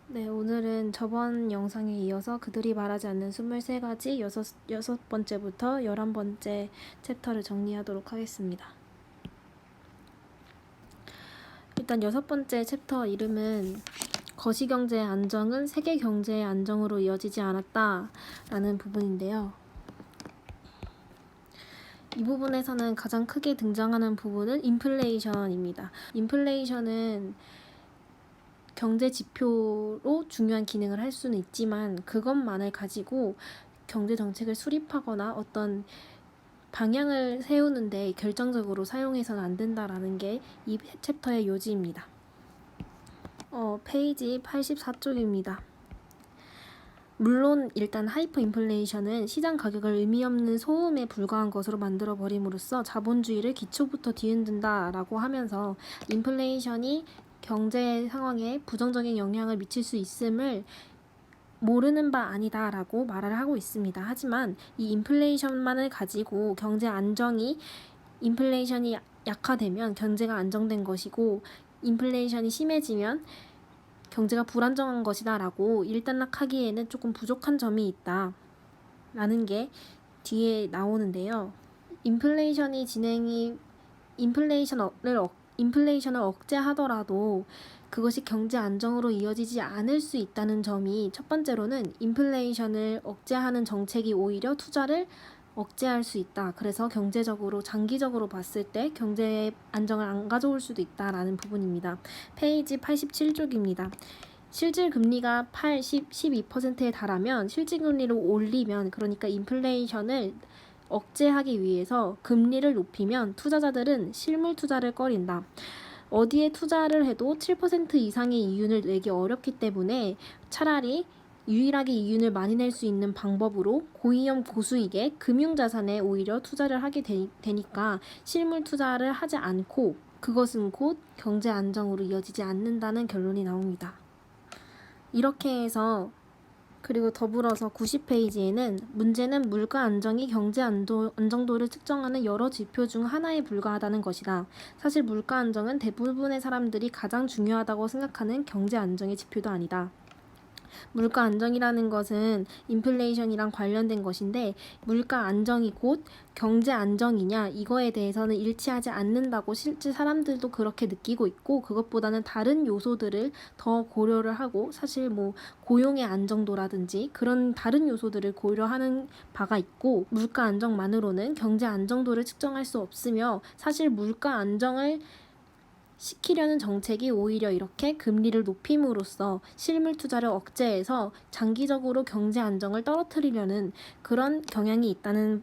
네, 오늘은 저번 영상에 이어서 그들이 말하지 않는 23가지 여섯 번째부터 11번째 챕터를 정리하도록 하겠습니다. 일단 6번째 챕터 이름은 거시경제의 안정은 세계 경제의 안정으로 이어지지 않았다 라는 부분인데요. 이 부분에서는 가장 크게 등장하는 부분은 인플레이션입니다. 인플레이션은 경제 지표로 중요한 기능을 할 수는 있지만 그것만을 가지고 경제 정책을 수립하거나 어떤 방향을 세우는데 결정적으로 사용해서는 안 된다라는 게 이 챕터의 요지입니다. 페이지 84쪽입니다. 물론 일단 하이퍼 인플레이션은 시장 가격을 의미 없는 소음에 불과한 것으로 만들어 버림으로써 자본주의를 기초부터 뒤흔든다라고 하면서 인플레이션이 경제 상황에 부정적인 영향을 미칠 수 있음을 모르는 바 아니다라고 말을 하고 있습니다. 하지만 이 인플레이션만을 가지고 경제 안정이 인플레이션이 약화되면 경제가 안정된 것이고 인플레이션이 심해지면 경제가 불안정한 것이다 라고 일단락하기에는 조금 부족한 점이 있다 라는 게 뒤에 나오는데요. 인플레이션을 억제하더라도 그것이 경제 안정으로 이어지지 않을 수 있다는 점이 첫 번째로는 인플레이션을 억제하는 정책이 오히려 투자를 억제할 수 있다. 그래서 경제적으로 장기적으로 봤을 때 경제의 안정을 안 가져올 수도 있다라는 부분입니다. 페이지 87쪽입니다. 실질금리가 12%에 달하면 실질금리를 올리면 그러니까 인플레이션을 억제하기 위해서 금리를 높이면 투자자들은 실물 투자를 꺼린다. 어디에 투자를 해도 7% 이상의 이윤을 내기 어렵기 때문에 차라리 유일하게 이윤을 많이 낼 수 있는 방법으로 고위험 고수익의 금융자산에 오히려 투자를 하게 되니까 실물 투자를 하지 않고 그것은 곧 경제 안정으로 이어지지 않는다는 결론이 나옵니다. 이렇게 해서 그리고 더불어서 90페이지에는 문제는 물가 안정이 경제 안정도를 측정하는 여러 지표 중 하나에 불과하다는 것이다. 사실 물가 안정은 대부분의 사람들이 가장 중요하다고 생각하는 경제 안정의 지표도 아니다. 물가 안정이라는 것은 인플레이션이랑 관련된 것인데 물가 안정이 곧 경제 안정이냐 이거에 대해서는 일치하지 않는다고 실제 사람들도 그렇게 느끼고 있고 그것보다는 다른 요소들을 더 고려를 하고 사실 뭐 고용의 안정도라든지 그런 다른 요소들을 고려하는 바가 있고 물가 안정만으로는 경제 안정도를 측정할 수 없으며 사실 물가 안정을 시키려는 정책이 오히려 이렇게 금리를 높임으로써 실물 투자를 억제해서 장기적으로 경제 안정을 떨어뜨리려는 그런 경향이 있다는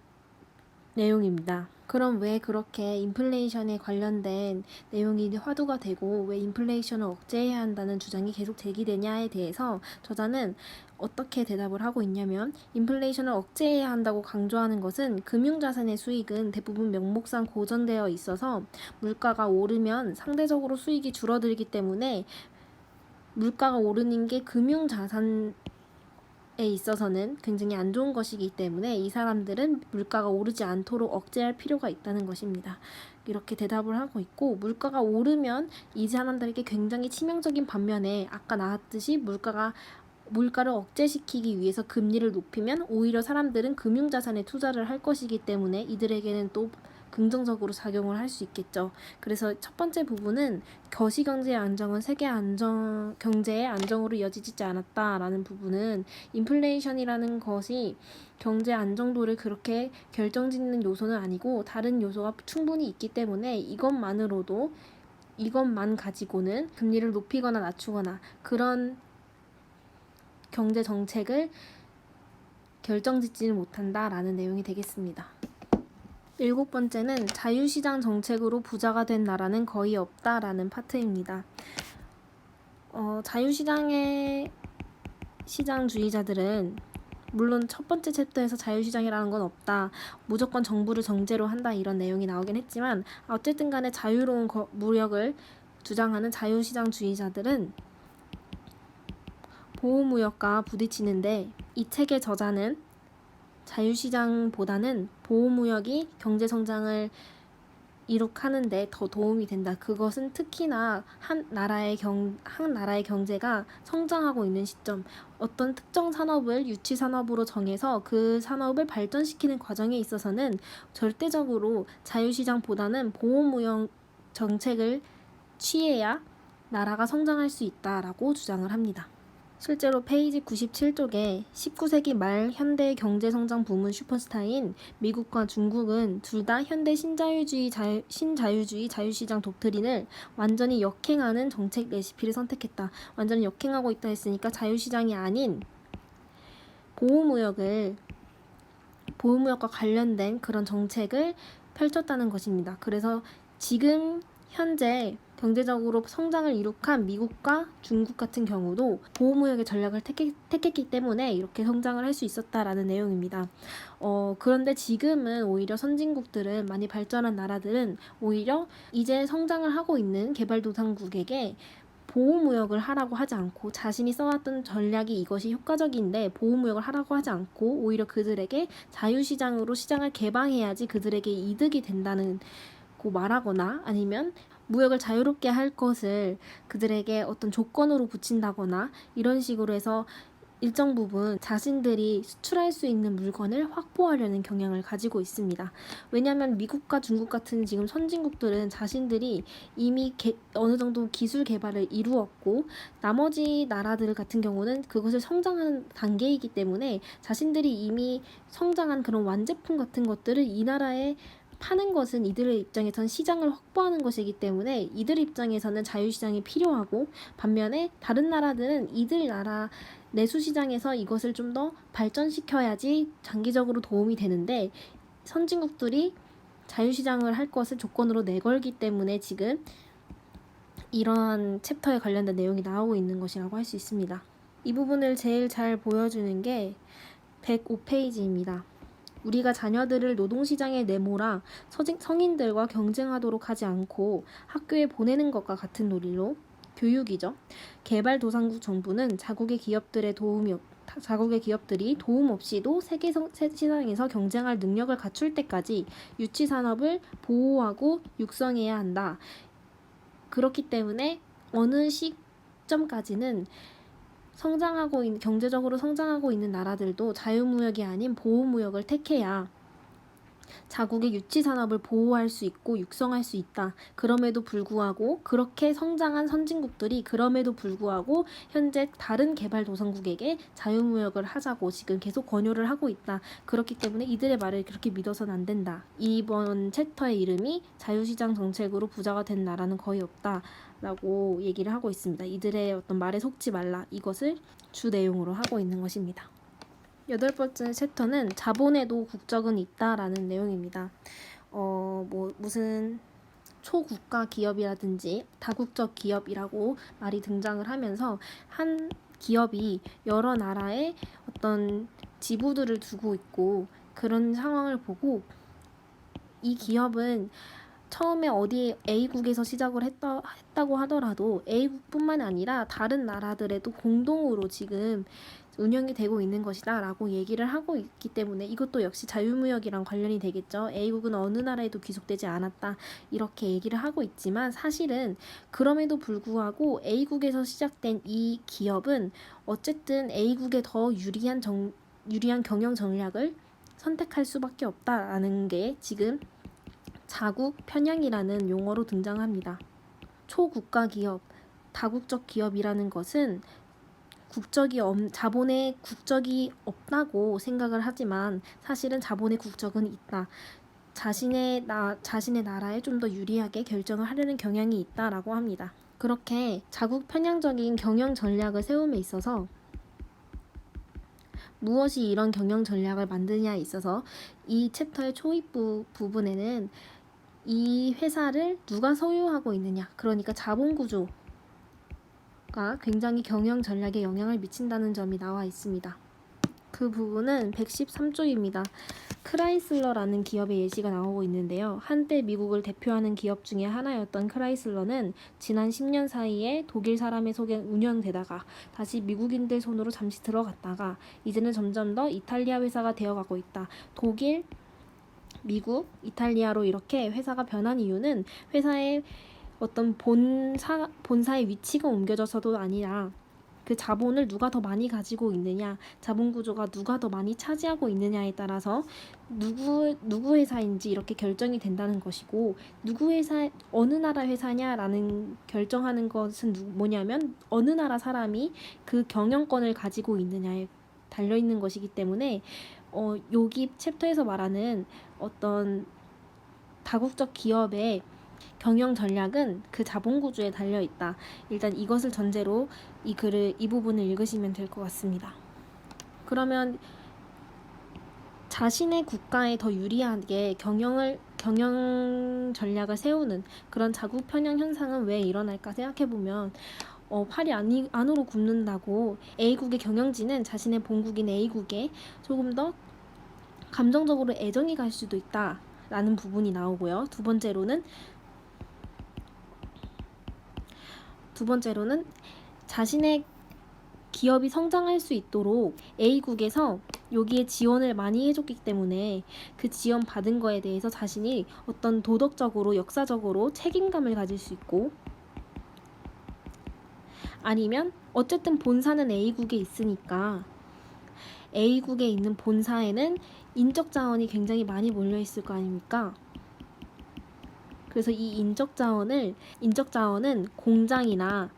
내용입니다. 그럼 왜 그렇게 인플레이션에 관련된 내용이 화두가 되고 왜 인플레이션을 억제해야 한다는 주장이 계속 제기되냐에 대해서 저자는 어떻게 대답을 하고 있냐면 인플레이션을 억제해야 한다고 강조하는 것은 금융자산의 수익은 대부분 명목상 고정되어 있어서 물가가 오르면 상대적으로 수익이 줄어들기 때문에 물가가 오르는 게 금융자산 에 있어서는 굉장히 안 좋은 것이기 때문에 이 사람들은 물가가 오르지 않도록 억제할 필요가 있다는 것입니다. 이렇게 대답을 하고 있고 물가가 오르면 이 사람들에게 굉장히 치명적인 반면에 아까 나왔듯이 물가를 억제시키기 위해서 금리를 높이면 오히려 사람들은 금융자산에 투자를 할 것이기 때문에 이들에게는 또 긍정적으로 작용을 할 수 있겠죠. 그래서 첫 번째 부분은 거시경제의 안정은 세계 경제의 안정으로 이어지지 않았다라는 부분은 인플레이션이라는 것이 경제 안정도를 그렇게 결정짓는 요소는 아니고 다른 요소가 충분히 있기 때문에 이것만 가지고는 금리를 높이거나 낮추거나 그런 경제 정책을 결정짓지는 못한다라는 내용이 되겠습니다. 7번째는 자유시장 정책으로 부자가 된 나라는 거의 없다라는 파트입니다. 자유시장의 시장주의자들은 물론 첫 번째 챕터에서 자유시장이라는 건 없다, 무조건 정부를 정제로 한다 이런 내용이 나오긴 했지만 어쨌든 간에 자유로운 무역을 주장하는 자유시장주의자들은 보호무역과 부딪히는데 이 책의 저자는 자유시장보다는 보호무역이 경제성장을 이룩하는데 더 도움이 된다. 그것은 특히나 한 나라의 경제가 성장하고 있는 시점, 어떤 특정 산업을 유치 산업으로 정해서 그 산업을 발전시키는 과정에 있어서는 절대적으로 자유시장보다는 보호무역 정책을 취해야 나라가 성장할 수 있다라고 주장을 합니다. 실제로 페이지 97쪽에 19세기 말 현대 경제성장 부문 슈퍼스타인 미국과 중국은 둘 다 현대 신자유주의 자유시장 독트린을 완전히 역행하는 정책 레시피를 선택했다. 완전히 역행하고 있다 했으니까 자유시장이 아닌 보호무역과 관련된 그런 정책을 펼쳤다는 것입니다. 그래서 지금 현재 경제적으로 성장을 이룩한 미국과 중국 같은 경우도 보호무역의 전략을 택했기 때문에 이렇게 성장을 할 수 있었다라는 내용입니다. 그런데 지금은 오히려 선진국들은, 많이 발전한 나라들은 오히려 이제 성장을 하고 있는 개발도상국에게 보호무역을 하라고 하지 않고, 자신이 써왔던 전략이 이것이 효과적인데 보호무역을 하라고 하지 않고 오히려 그들에게 자유시장으로 시장을 개방해야지 그들에게 이득이 된다는 고 말하거나, 아니면 무역을 자유롭게 할 것을 그들에게 어떤 조건으로 붙인다거나, 이런 식으로 해서 일정 부분 자신들이 수출할 수 있는 물건을 확보하려는 경향을 가지고 있습니다. 왜냐하면 미국과 중국 같은 지금 선진국들은 자신들이 이미 어느 정도 기술 개발을 이루었고, 나머지 나라들 같은 경우는 그것을 성장하는 단계이기 때문에 자신들이 이미 성장한 그런 완제품 같은 것들을 이 나라에 파는 것은 이들의 입장에선 시장을 확보하는 것이기 때문에 이들 입장에서는 자유시장이 필요하고, 반면에 다른 나라들은 이들 나라 내수시장에서 이것을 좀 더 발전시켜야지 장기적으로 도움이 되는데, 선진국들이 자유시장을 할 것을 조건으로 내걸기 때문에 지금 이러한 챕터에 관련된 내용이 나오고 있는 것이라고 할 수 있습니다. 이 부분을 제일 잘 보여주는 게 105페이지입니다. 우리가 자녀들을 노동시장에 내몰아 성인들과 경쟁하도록 하지 않고 학교에 보내는 것과 같은 논리로, 교육이죠. 개발도상국 정부는 자국의 기업들이 도움 없이도 세계 시장에서 경쟁할 능력을 갖출 때까지 유치산업을 보호하고 육성해야 한다. 그렇기 때문에 어느 시점까지는 경제적으로 성장하고 있는 나라들도 자유무역이 아닌 보호무역을 택해야 자국의 유치산업을 보호할 수 있고 육성할 수 있다. 그럼에도 불구하고 그렇게 성장한 선진국들이 현재 다른 개발도상국에게 자유무역을 하자고 지금 계속 권유를 하고 있다. 그렇기 때문에 이들의 말을 그렇게 믿어서는 안 된다. 이번 챕터의 이름이 자유시장 정책으로 부자가 된 나라는 거의 없다 라고 얘기를 하고 있습니다. 이들의 어떤 말에 속지 말라, 이것을 주 내용으로 하고 있는 것입니다. 8번째 챕터는 자본에도 국적은 있다라는 내용입니다. 무슨 초국가 기업이라든지 다국적 기업이라고 말이 등장을 하면서 한 기업이 여러 나라에 어떤 지부들을 두고 있고, 그런 상황을 보고 이 기업은 처음에 어디 A국에서 시작을 했다고 하더라도 A국뿐만 아니라 다른 나라들에도 공동으로 지금 운영이 되고 있는 것이다 라고 얘기를 하고 있기 때문에 이것도 역시 자유무역이랑 관련이 되겠죠. A국은 어느 나라에도 귀속되지 않았다 이렇게 얘기를 하고 있지만, 사실은 그럼에도 불구하고 A국에서 시작된 이 기업은 어쨌든 A국에 더 유리한 경영 전략을 선택할 수밖에 없다라는 게 지금 자국 편향이라는 용어로 등장합니다. 초국가 기업, 다국적 기업이라는 것은 자본의 국적이 없다고 생각을 하지만 사실은 자본의 국적은 있다. 자신의 나라에 좀 더 유리하게 결정을 하려는 경향이 있다라고 합니다. 그렇게 자국 편향적인 경영 전략을 세움에 있어서 무엇이 이런 경영 전략을 만드냐에 있어서 이 챕터의 초입부 부분에는 이 회사를 누가 소유하고 있느냐, 그러니까 자본 구조가 굉장히 경영 전략에 영향을 미친다는 점이 나와 있습니다. 그 부분은 113쪽입니다. 크라이슬러라는 기업의 예시가 나오고 있는데요. 한때 미국을 대표하는 기업 중에 하나였던 크라이슬러는 지난 10년 사이에 독일 사람의 속에 운영되다가 다시 미국인들 손으로 잠시 들어갔다가 이제는 점점 더 이탈리아 회사가 되어가고 있다. 독일 미국, 이탈리아로 이렇게 회사가 변한 이유는 회사의 어떤 본사의 위치가 옮겨져서도 아니라 그 자본을 누가 더 많이 가지고 있느냐, 자본 구조가 누가 더 많이 차지하고 있느냐에 따라서 누구 회사인지 이렇게 결정이 된다는 것이고, 어느 나라 회사냐라는 결정하는 것은 뭐냐면 어느 나라 사람이 그 경영권을 가지고 있느냐에 달려 있는 것이기 때문에 여기 챕터에서 말하는 어떤 다국적 기업의 경영 전략은 그 자본 구조에 달려 있다. 일단 이것을 전제로 이 부분을 읽으시면 될 것 같습니다. 그러면 자신의 국가에 더 유리하게 경영 전략을 세우는 그런 자국 편향 현상은 왜 일어날까 생각해 보면 팔이 안으로 굽는다고 A국의 경영진은 자신의 본국인 A국에 조금 더 감정적으로 애정이 갈 수도 있다라는 부분이 나오고요. 두 번째로는 자신의 기업이 성장할 수 있도록 A국에서 여기에 지원을 많이 해줬기 때문에 그 지원 받은 거에 대해서 자신이 어떤 도덕적으로, 역사적으로 책임감을 가질 수 있고, 아니면 어쨌든 본사는 A국에 있으니까 A국에 있는 본사에는 인적 자원이 굉장히 많이 몰려 있을 거 아닙니까? 그래서 이 인적 자원은 공장이나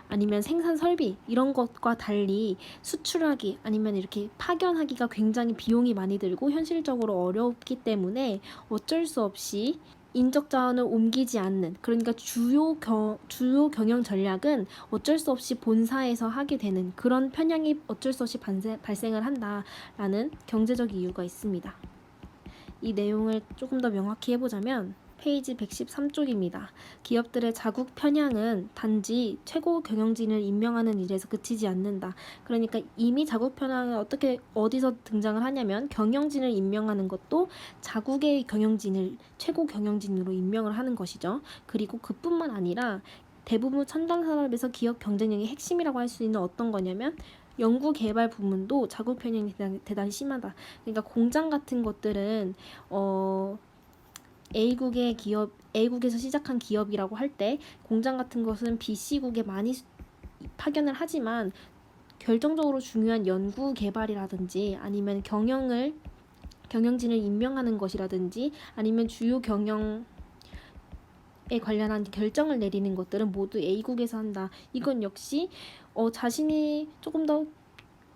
아니면 생산 설비 이런 것과 달리 수출하기 아니면 이렇게 파견하기가 굉장히 비용이 많이 들고 현실적으로 어렵기 때문에 어쩔 수 없이 인적 자원을 옮기지 않는, 그러니까 주요 경영 전략은 어쩔 수 없이 본사에서 하게 되는 그런 편향이 어쩔 수 없이 발생을 한다라는 경제적 이유가 있습니다. 이 내용을 조금 더 명확히 해보자면 페이지 113쪽입니다. 기업들의 자국 편향은 단지 최고 경영진을 임명하는 일에서 그치지 않는다. 그러니까 이미 자국 편향은 어디서 등장을 하냐면 경영진을 임명하는 것도 자국의 경영진을 최고 경영진으로 임명을 하는 것이죠. 그리고 그뿐만 아니라 대부분 첨단 산업에서 기업 경쟁력의 핵심이라고 할 수 있는 어떤 거냐면 연구 개발 부문도 자국 편향이 대단히 심하다. 그러니까 공장 같은 것들은 A국에서 시작한 기업이라고 할 때 공장 같은 것은 B씨국에 많이 파견을 하지만 결정적으로 중요한 연구 개발이라든지 아니면 경영진을 임명하는 것이라든지 아니면 주요 경영에 관련한 결정을 내리는 것들은 모두 A국에서 한다. 이건 역시 자신이 조금 더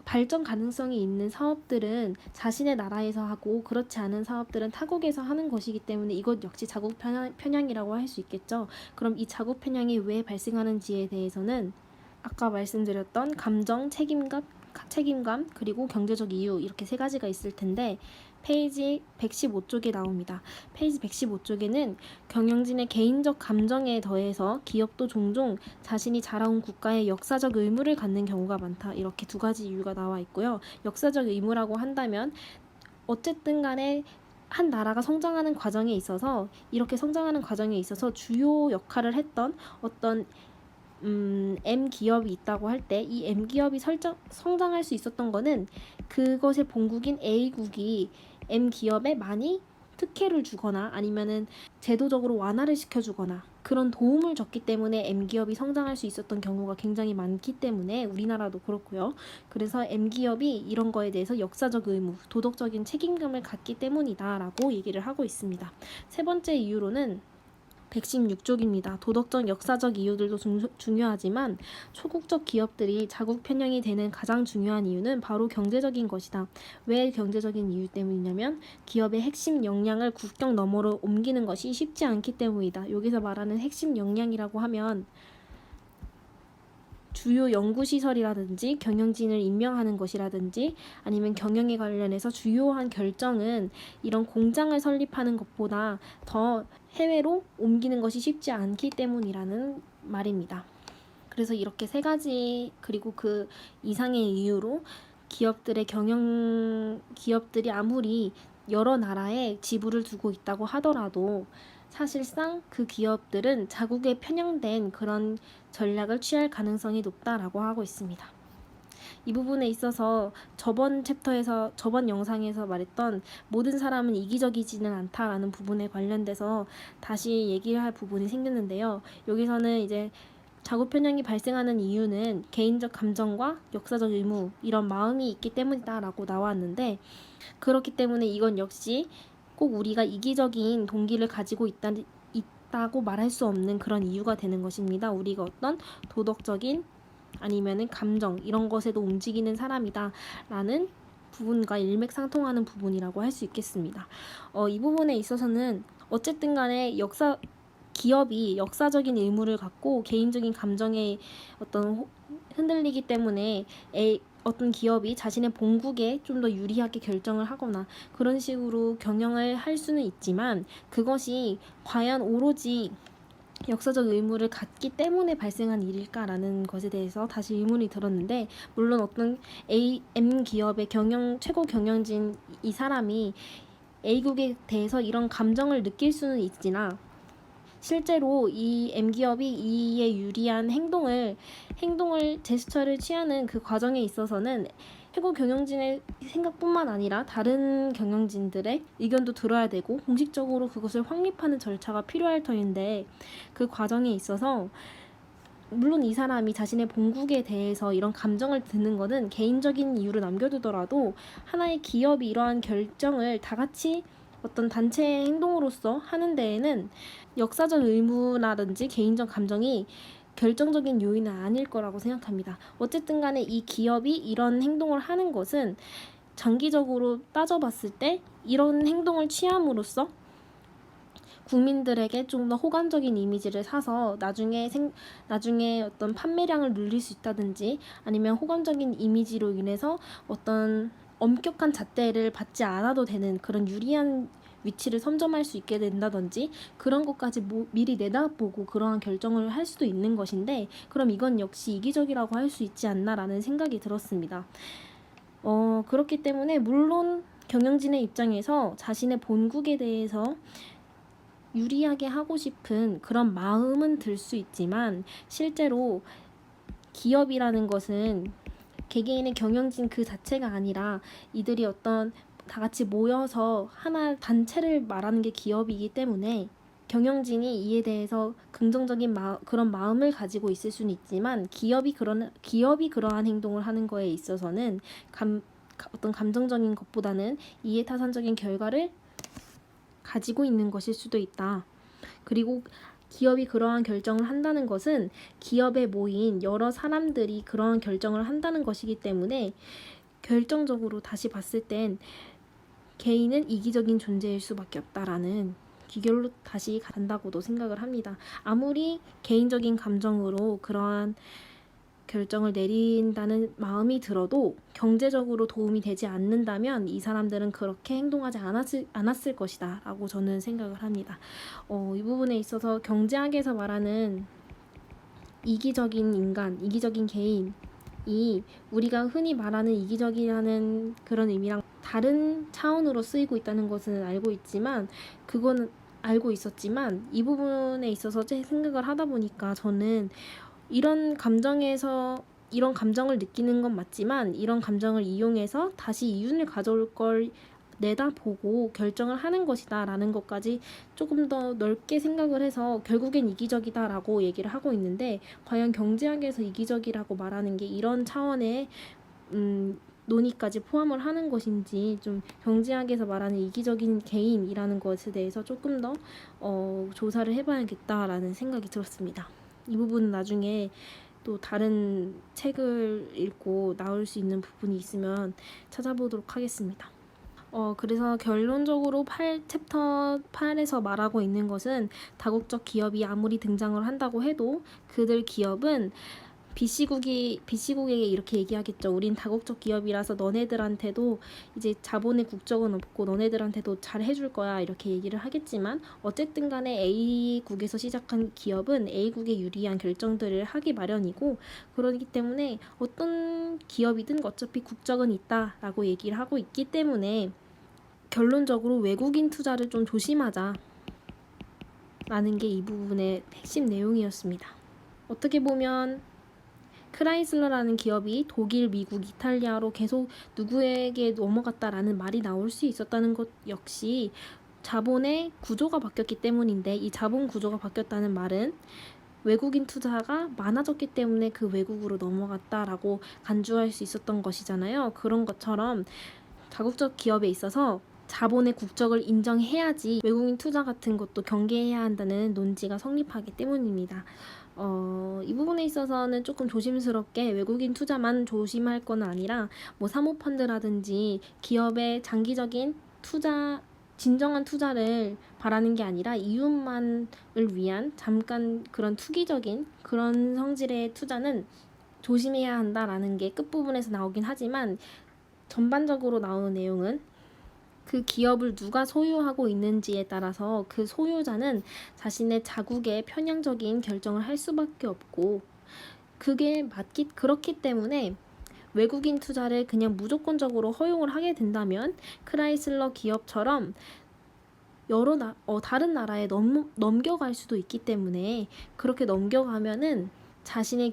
발전 가능성이 있는 사업들은 자신의 나라에서 하고 그렇지 않은 사업들은 타국에서 하는 것이기 때문에 이것 역시 자국 편향이라고 할 수 있겠죠. 그럼 이 자국 편향이 왜 발생하는지에 대해서는 아까 말씀드렸던 감정, 책임감 그리고 경제적 이유 이렇게 세 가지가 있을 텐데 페이지 115쪽에 나옵니다. 페이지 115쪽에는 경영진의 개인적 감정에 더해서 기업도 종종 자신이 자라온 국가의 역사적 의무를 갖는 경우가 많다. 이렇게 두 가지 이유가 나와 있고요. 역사적 의무라고 한다면 어쨌든 간에 한 나라가 성장하는 과정에 있어서 주요 역할을 했던 어떤 M기업이 있다고 할 때 이 M기업이 성장할 수 있었던 거는 그것의 본국인 A국이 M기업에 많이 특혜를 주거나 아니면은 제도적으로 완화를 시켜주거나 그런 도움을 줬기 때문에 M기업이 성장할 수 있었던 경우가 굉장히 많기 때문에 우리나라도 그렇고요. 그래서 M기업이 이런 거에 대해서 역사적 의무, 도덕적인 책임감을 갖기 때문이다라고 얘기를 하고 있습니다. 세 번째 이유로는 116쪽입니다. 도덕적, 역사적 이유들도 중요하지만 초국적 기업들이 자국 편향이 되는 가장 중요한 이유는 바로 경제적인 것이다. 왜 경제적인 이유 때문이냐면 기업의 핵심 역량을 국경 너머로 옮기는 것이 쉽지 않기 때문이다. 여기서 말하는 핵심 역량이라고 하면 주요 연구시설이라든지 경영진을 임명하는 것이라든지 아니면 경영에 관련해서 주요한 결정은 이런 공장을 설립하는 것보다 더 해외로 옮기는 것이 쉽지 않기 때문이라는 말입니다. 그래서 이렇게 세 가지 그리고 그 이상의 이유로 기업들이 아무리 여러 나라에 지부를 두고 있다고 하더라도 사실상 그 기업들은 자국에 편향된 그런 전략을 취할 가능성이 높다라고 하고 있습니다. 이 부분에 있어서 저번 영상에서 말했던 모든 사람은 이기적이지는 않다라는 부분에 관련돼서 다시 얘기를 할 부분이 생겼는데요. 여기서는 이제 자고 편향이 발생하는 이유는 개인적 감정과 역사적 의무, 이런 마음이 있기 때문이다라고 나왔는데, 그렇기 때문에 이건 역시 꼭 우리가 이기적인 동기를 가지고 있다고 말할 수 없는 그런 이유가 되는 것입니다. 우리가 어떤 도덕적인 아니면은 감정 이런 것에도 움직이는 사람이다라는 부분과 일맥상통하는 부분이라고 할 수 있겠습니다. 이 부분에 있어서는 어쨌든 간에 기업이 역사적인 의무를 갖고 개인적인 감정에 흔들리기 때문에 어떤 기업이 자신의 본국에 좀 더 유리하게 결정을 하거나 그런 식으로 경영을 할 수는 있지만, 그것이 과연 오로지 역사적 의무를 갖기 때문에 발생한 일일까라는 것에 대해서 다시 의문이 들었는데, 물론 어떤 M 기업의 최고 경영진 이 사람이 A국에 대해서 이런 감정을 느낄 수는 있지나, 실제로 이 M기업이 이에 유리한 제스처를 취하는 그 과정에 있어서는 최고 경영진의 생각뿐만 아니라 다른 경영진들의 의견도 들어야 되고 공식적으로 그것을 확립하는 절차가 필요할 터인데, 그 과정에 있어서 물론 이 사람이 자신의 본국에 대해서 이런 감정을 드는 것은 개인적인 이유를 남겨두더라도 하나의 기업이 이러한 결정을 다 같이 어떤 단체의 행동으로서 하는 데에는 역사적 의무라든지 개인적 감정이 결정적인 요인은 아닐 거라고 생각합니다. 어쨌든 간에 이 기업이 이런 행동을 하는 것은 장기적으로 따져봤을 때 이런 행동을 취함으로써 국민들에게 좀 더 호감적인 이미지를 사서 나중에 어떤 판매량을 늘릴 수 있다든지, 아니면 호감적인 이미지로 인해서 어떤 엄격한 잣대를 받지 않아도 되는 그런 유리한 위치를 선점할 수 있게 된다든지, 그런 것까지 미리 내다보고 그러한 결정을 할 수도 있는 것인데, 그럼 이건 역시 이기적이라고 할 수 있지 않나라는 생각이 들었습니다. 그렇기 때문에 물론 경영진의 입장에서 자신의 본국에 대해서 유리하게 하고 싶은 그런 마음은 들 수 있지만, 실제로 기업이라는 것은 개개인의 경영진 그 자체가 아니라 이들이 어떤 다 같이 모여서 하나 단체를 말하는 게 기업이기 때문에, 경영진이 이에 대해서 긍정적인 그런 마음을 가지고 있을 수는 있지만, 기업이 그러한 행동을 하는 거에 있어서는 어떤 감정적인 것보다는 이해타산적인 결과를 가지고 있는 것일 수도 있다. 그리고 기업이 그러한 결정을 한다는 것은 기업에 모인 여러 사람들이 그러한 결정을 한다는 것이기 때문에, 결정적으로 다시 봤을 땐 개인은 이기적인 존재일 수밖에 없다라는 기결로 다시 간다고도 생각을 합니다. 아무리 개인적인 감정으로 그러한 결정을 내린다는 마음이 들어도 경제적으로 도움이 되지 않는다면 이 사람들은 그렇게 행동하지 않았을 것이다 라고 저는 생각을 합니다. 이 부분에 있어서 경제학에서 말하는 이기적인 인간, 이기적인 개인이 우리가 흔히 말하는 이기적이라는 그런 의미랑 다른 차원으로 쓰이고 있다는 것은 알고 있었지만 이 부분에 있어서 제 생각을 하다 보니까, 저는 이런 감정을 느끼는 건 맞지만, 이런 감정을 이용해서 다시 이윤을 가져올 걸 내다보고 결정을 하는 것이다 라는 것까지 조금 더 넓게 생각을 해서 결국엔 이기적이다 라고 얘기를 하고 있는데, 과연 경제학에서 이기적이라고 말하는 게 이런 차원의 논의까지 포함을 하는 것인지, 좀 경제학에서 말하는 이기적인 개인이라는 것에 대해서 조금 더 조사를 해봐야겠다라는 생각이 들었습니다. 이 부분은 나중에 또 다른 책을 읽고 나올 수 있는 부분이 있으면 찾아보도록 하겠습니다. 그래서 결론적으로 챕터 8에서 말하고 있는 것은, 다국적 기업이 아무리 등장을 한다고 해도 그들 기업은 BC국에게 이렇게 얘기하겠죠. 우린 다국적 기업이라서 너네들한테도 이제 자본의 국적은 없고 너네들한테도 잘 해줄 거야 이렇게 얘기를 하겠지만, 어쨌든 간에 A국에서 시작한 기업은 A국에 유리한 결정들을 하기 마련이고, 그러기 때문에 어떤 기업이든 어차피 국적은 있다라고 얘기를 하고 있기 때문에, 결론적으로 외국인 투자를 좀 조심하자 라는 게 이 부분의 핵심 내용이었습니다. 어떻게 보면 크라이슬러라는 기업이 독일, 미국, 이탈리아로 계속 누구에게 넘어갔다라는 말이 나올 수 있었다는 것 역시 자본의 구조가 바뀌었기 때문인데, 이 자본 구조가 바뀌었다는 말은 외국인 투자가 많아졌기 때문에 그 외국으로 넘어갔다라고 간주할 수 있었던 것이잖아요. 그런 것처럼 다국적 기업에 있어서 자본의 국적을 인정해야지 외국인 투자 같은 것도 경계해야 한다는 논지가 성립하기 때문입니다. 이 부분에 있어서는 조금 조심스럽게 외국인 투자만 조심할 건 아니라 뭐 사모펀드라든지 기업의 장기적인 투자, 진정한 투자를 바라는 게 아니라 이윤만을 위한 잠깐 그런 투기적인 그런 성질의 투자는 조심해야 한다라는 게 끝부분에서 나오긴 하지만, 전반적으로 나오는 내용은 그 기업을 누가 소유하고 있는지에 따라서 그 소유자는 자신의 자국에 편향적인 결정을 할 수밖에 없고, 그게 그렇기 때문에 외국인 투자를 그냥 무조건적으로 허용을 하게 된다면 크라이슬러 기업처럼 다른 나라에 넘겨갈 수도 있기 때문에, 그렇게 넘겨가면은 자국의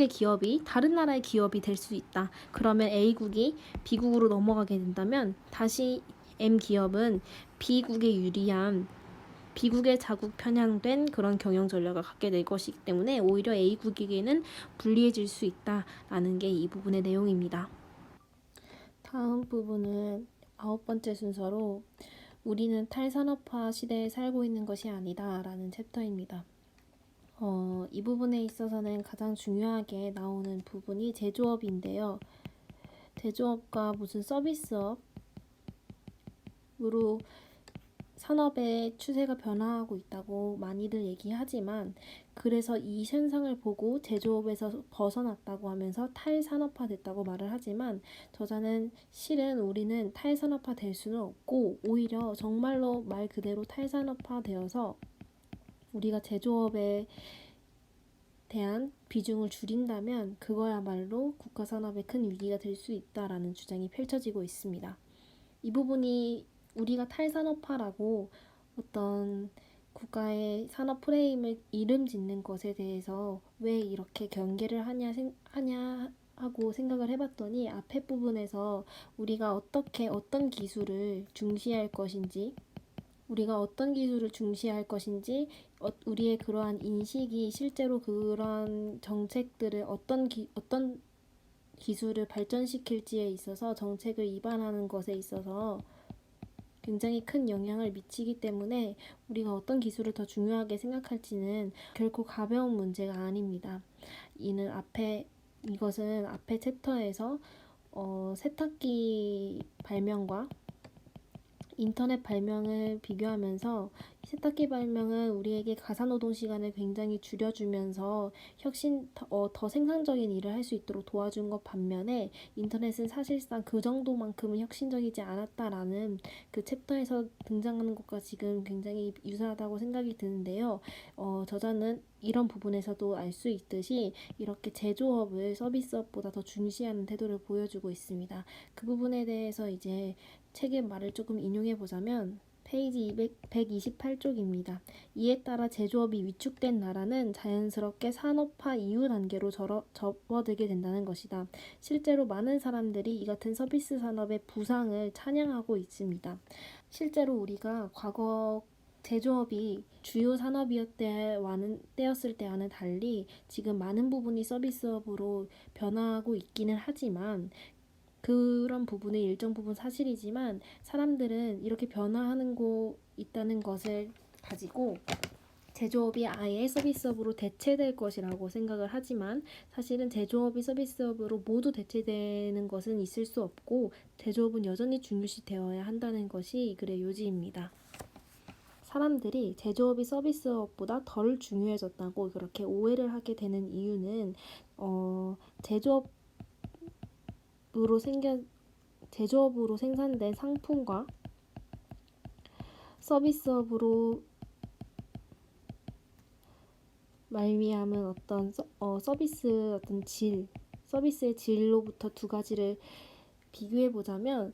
기업이 다른 나라의 기업이 될 수 있다. 그러면 A국이 B국으로 넘어가게 된다면 다시 M기업은 B국에 유리한, B국의 자국 편향된 그런 경영 전략을 갖게 될 것이기 때문에 오히려 A국에게는 불리해질 수 있다라는 게 이 부분의 내용입니다. 다음 부분은 9번째 순서로 우리는 탈산업화 시대에 살고 있는 것이 아니다 라는 챕터입니다. 이 부분에 있어서는 가장 중요하게 나오는 부분이 제조업인데요. 제조업과 무슨 서비스업으로 산업의 추세가 변화하고 있다고 많이들 얘기하지만, 그래서 이 현상을 보고 제조업에서 벗어났다고 하면서 탈산업화 됐다고 말을 하지만, 저자는 실은 우리는 탈산업화 될 수는 없고 오히려 정말로 말 그대로 탈산업화 되어서 우리가 제조업에 대한 비중을 줄인다면 그거야말로 국가 산업에 큰 위기가 될 수 있다라는 주장이 펼쳐지고 있습니다. 이 부분이 우리가 탈산업화라고 어떤 국가의 산업 프레임을 이름 짓는 것에 대해서 왜 이렇게 경계를 하냐 하고 생각을 해봤더니, 앞에 부분에서 우리가 어떤 기술을 중시할 것인지, 우리의 그러한 인식이 실제로 그런 정책들을 어떤 기술을 발전시킬지에 있어서 정책을 입안하는 것에 있어서 굉장히 큰 영향을 미치기 때문에 우리가 어떤 기술을 더 중요하게 생각할지는 결코 가벼운 문제가 아닙니다. 이것은 앞에 챕터에서 세탁기 발명과 인터넷 발명을 비교하면서, 세탁기 발명은 우리에게 가사노동 시간을 굉장히 줄여주면서 더 생산적인 일을 할 수 있도록 도와준 것 반면에, 인터넷은 사실상 그 정도만큼은 혁신적이지 않았다라는 그 챕터에서 등장하는 것과 지금 굉장히 유사하다고 생각이 드는데요. 저자는 이런 부분에서도 알 수 있듯이 이렇게 제조업을 서비스업보다 더 중시하는 태도를 보여주고 있습니다. 그 부분에 대해서 이제 책의 말을 조금 인용해 보자면 페이지 128쪽입니다. 이에 따라 제조업이 위축된 나라는 자연스럽게 산업화 이후 단계로 접어들게 된다는 것이다. 실제로 많은 사람들이 이 같은 서비스 산업의 부상을 찬양하고 있습니다. 실제로 우리가 과거 제조업이 주요 산업이었을 때와는 달리 지금 많은 부분이 서비스업으로 변화하고 있기는 하지만, 그런 부분은 일정 부분 사실이지만 사람들은 이렇게 변화하는 거 있다는 것을 가지고 제조업이 아예 서비스업으로 대체될 것이라고 생각을 하지만, 사실은 제조업이 서비스업으로 모두 대체되는 것은 있을 수 없고 제조업은 여전히 중요시 되어야 한다는 것이 이 글의 요지입니다. 사람들이 제조업이 서비스업보다 덜 중요해졌다고 그렇게 오해를 하게 되는 이유는 제조업으로 생산된 상품과 서비스업으로 말미암은 어떤 서비스의 질로부터 두 가지를 비교해 보자면,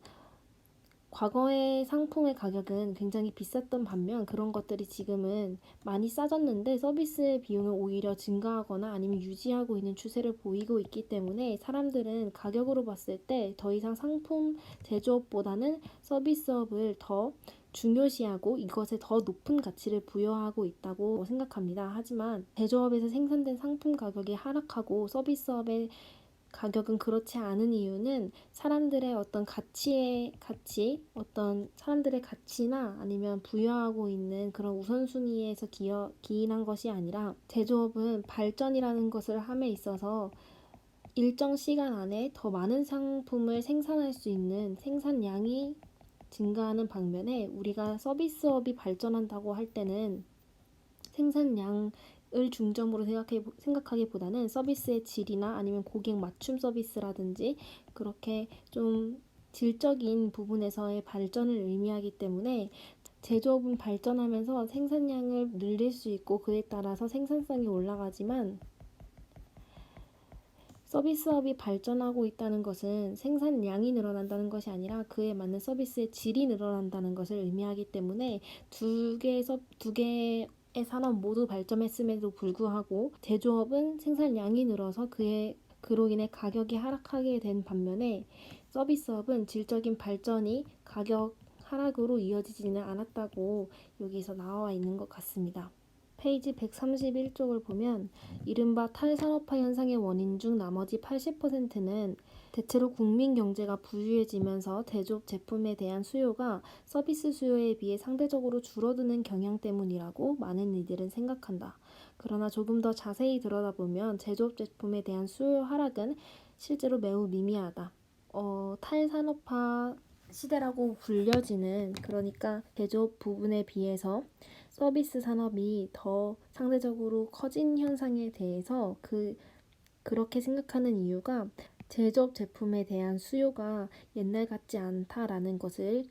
과거의 상품의 가격은 굉장히 비쌌던 반면 그런 것들이 지금은 많이 싸졌는데 서비스의 비용은 오히려 증가하거나 아니면 유지하고 있는 추세를 보이고 있기 때문에 사람들은 가격으로 봤을 때 더 이상 상품 제조업보다는 서비스업을 더 중요시하고 이것에 더 높은 가치를 부여하고 있다고 생각합니다. 하지만 제조업에서 생산된 상품 가격이 하락하고 서비스업의 가격은 그렇지 않은 이유는 사람들의 어떤 어떤 사람들의 가치나 아니면 부여하고 있는 그런 우선순위에서 기인한 것이 아니라 제조업은 발전이라는 것을 함에 있어서 일정 시간 안에 더 많은 상품을 생산할 수 있는 생산량이 증가하는 반면에 우리가 서비스업이 발전한다고 할 때는 생산량을 중점으로 생각하기보다는 서비스의 질이나 아니면 고객 맞춤 서비스라든지 그렇게 좀 질적인 부분에서의 발전을 의미하기 때문에 제조업은 발전하면서 생산량을 늘릴 수 있고 그에 따라서 생산성이 올라가지만 서비스업이 발전하고 있다는 것은 생산량이 늘어난다는 것이 아니라 그에 맞는 서비스의 질이 늘어난다는 것을 의미하기 때문에 두 개의 산업 모두 발전했음에도 불구하고 제조업은 생산량이 늘어서 그로 인해 가격이 하락하게 된 반면에 서비스업은 질적인 발전이 가격 하락으로 이어지지는 않았다고 여기서 나와 있는 것 같습니다. 페이지 131쪽을 보면 이른바 탈산업화 현상의 원인 중 나머지 80%는 대체로 국민 경제가 부유해지면서 제조업 제품에 대한 수요가 서비스 수요에 비해 상대적으로 줄어드는 경향 때문이라고 많은 이들은 생각한다. 그러나 조금 더 자세히 들여다보면 제조업 제품에 대한 수요 하락은 실제로 매우 미미하다. 탈산업화 시대라고 불려지는 그러니까 제조업 부분에 비해서 서비스 산업이 더 상대적으로 커진 현상에 대해서 그렇게 생각하는 이유가 제조업 제품에 대한 수요가 옛날 같지 않다라는 것을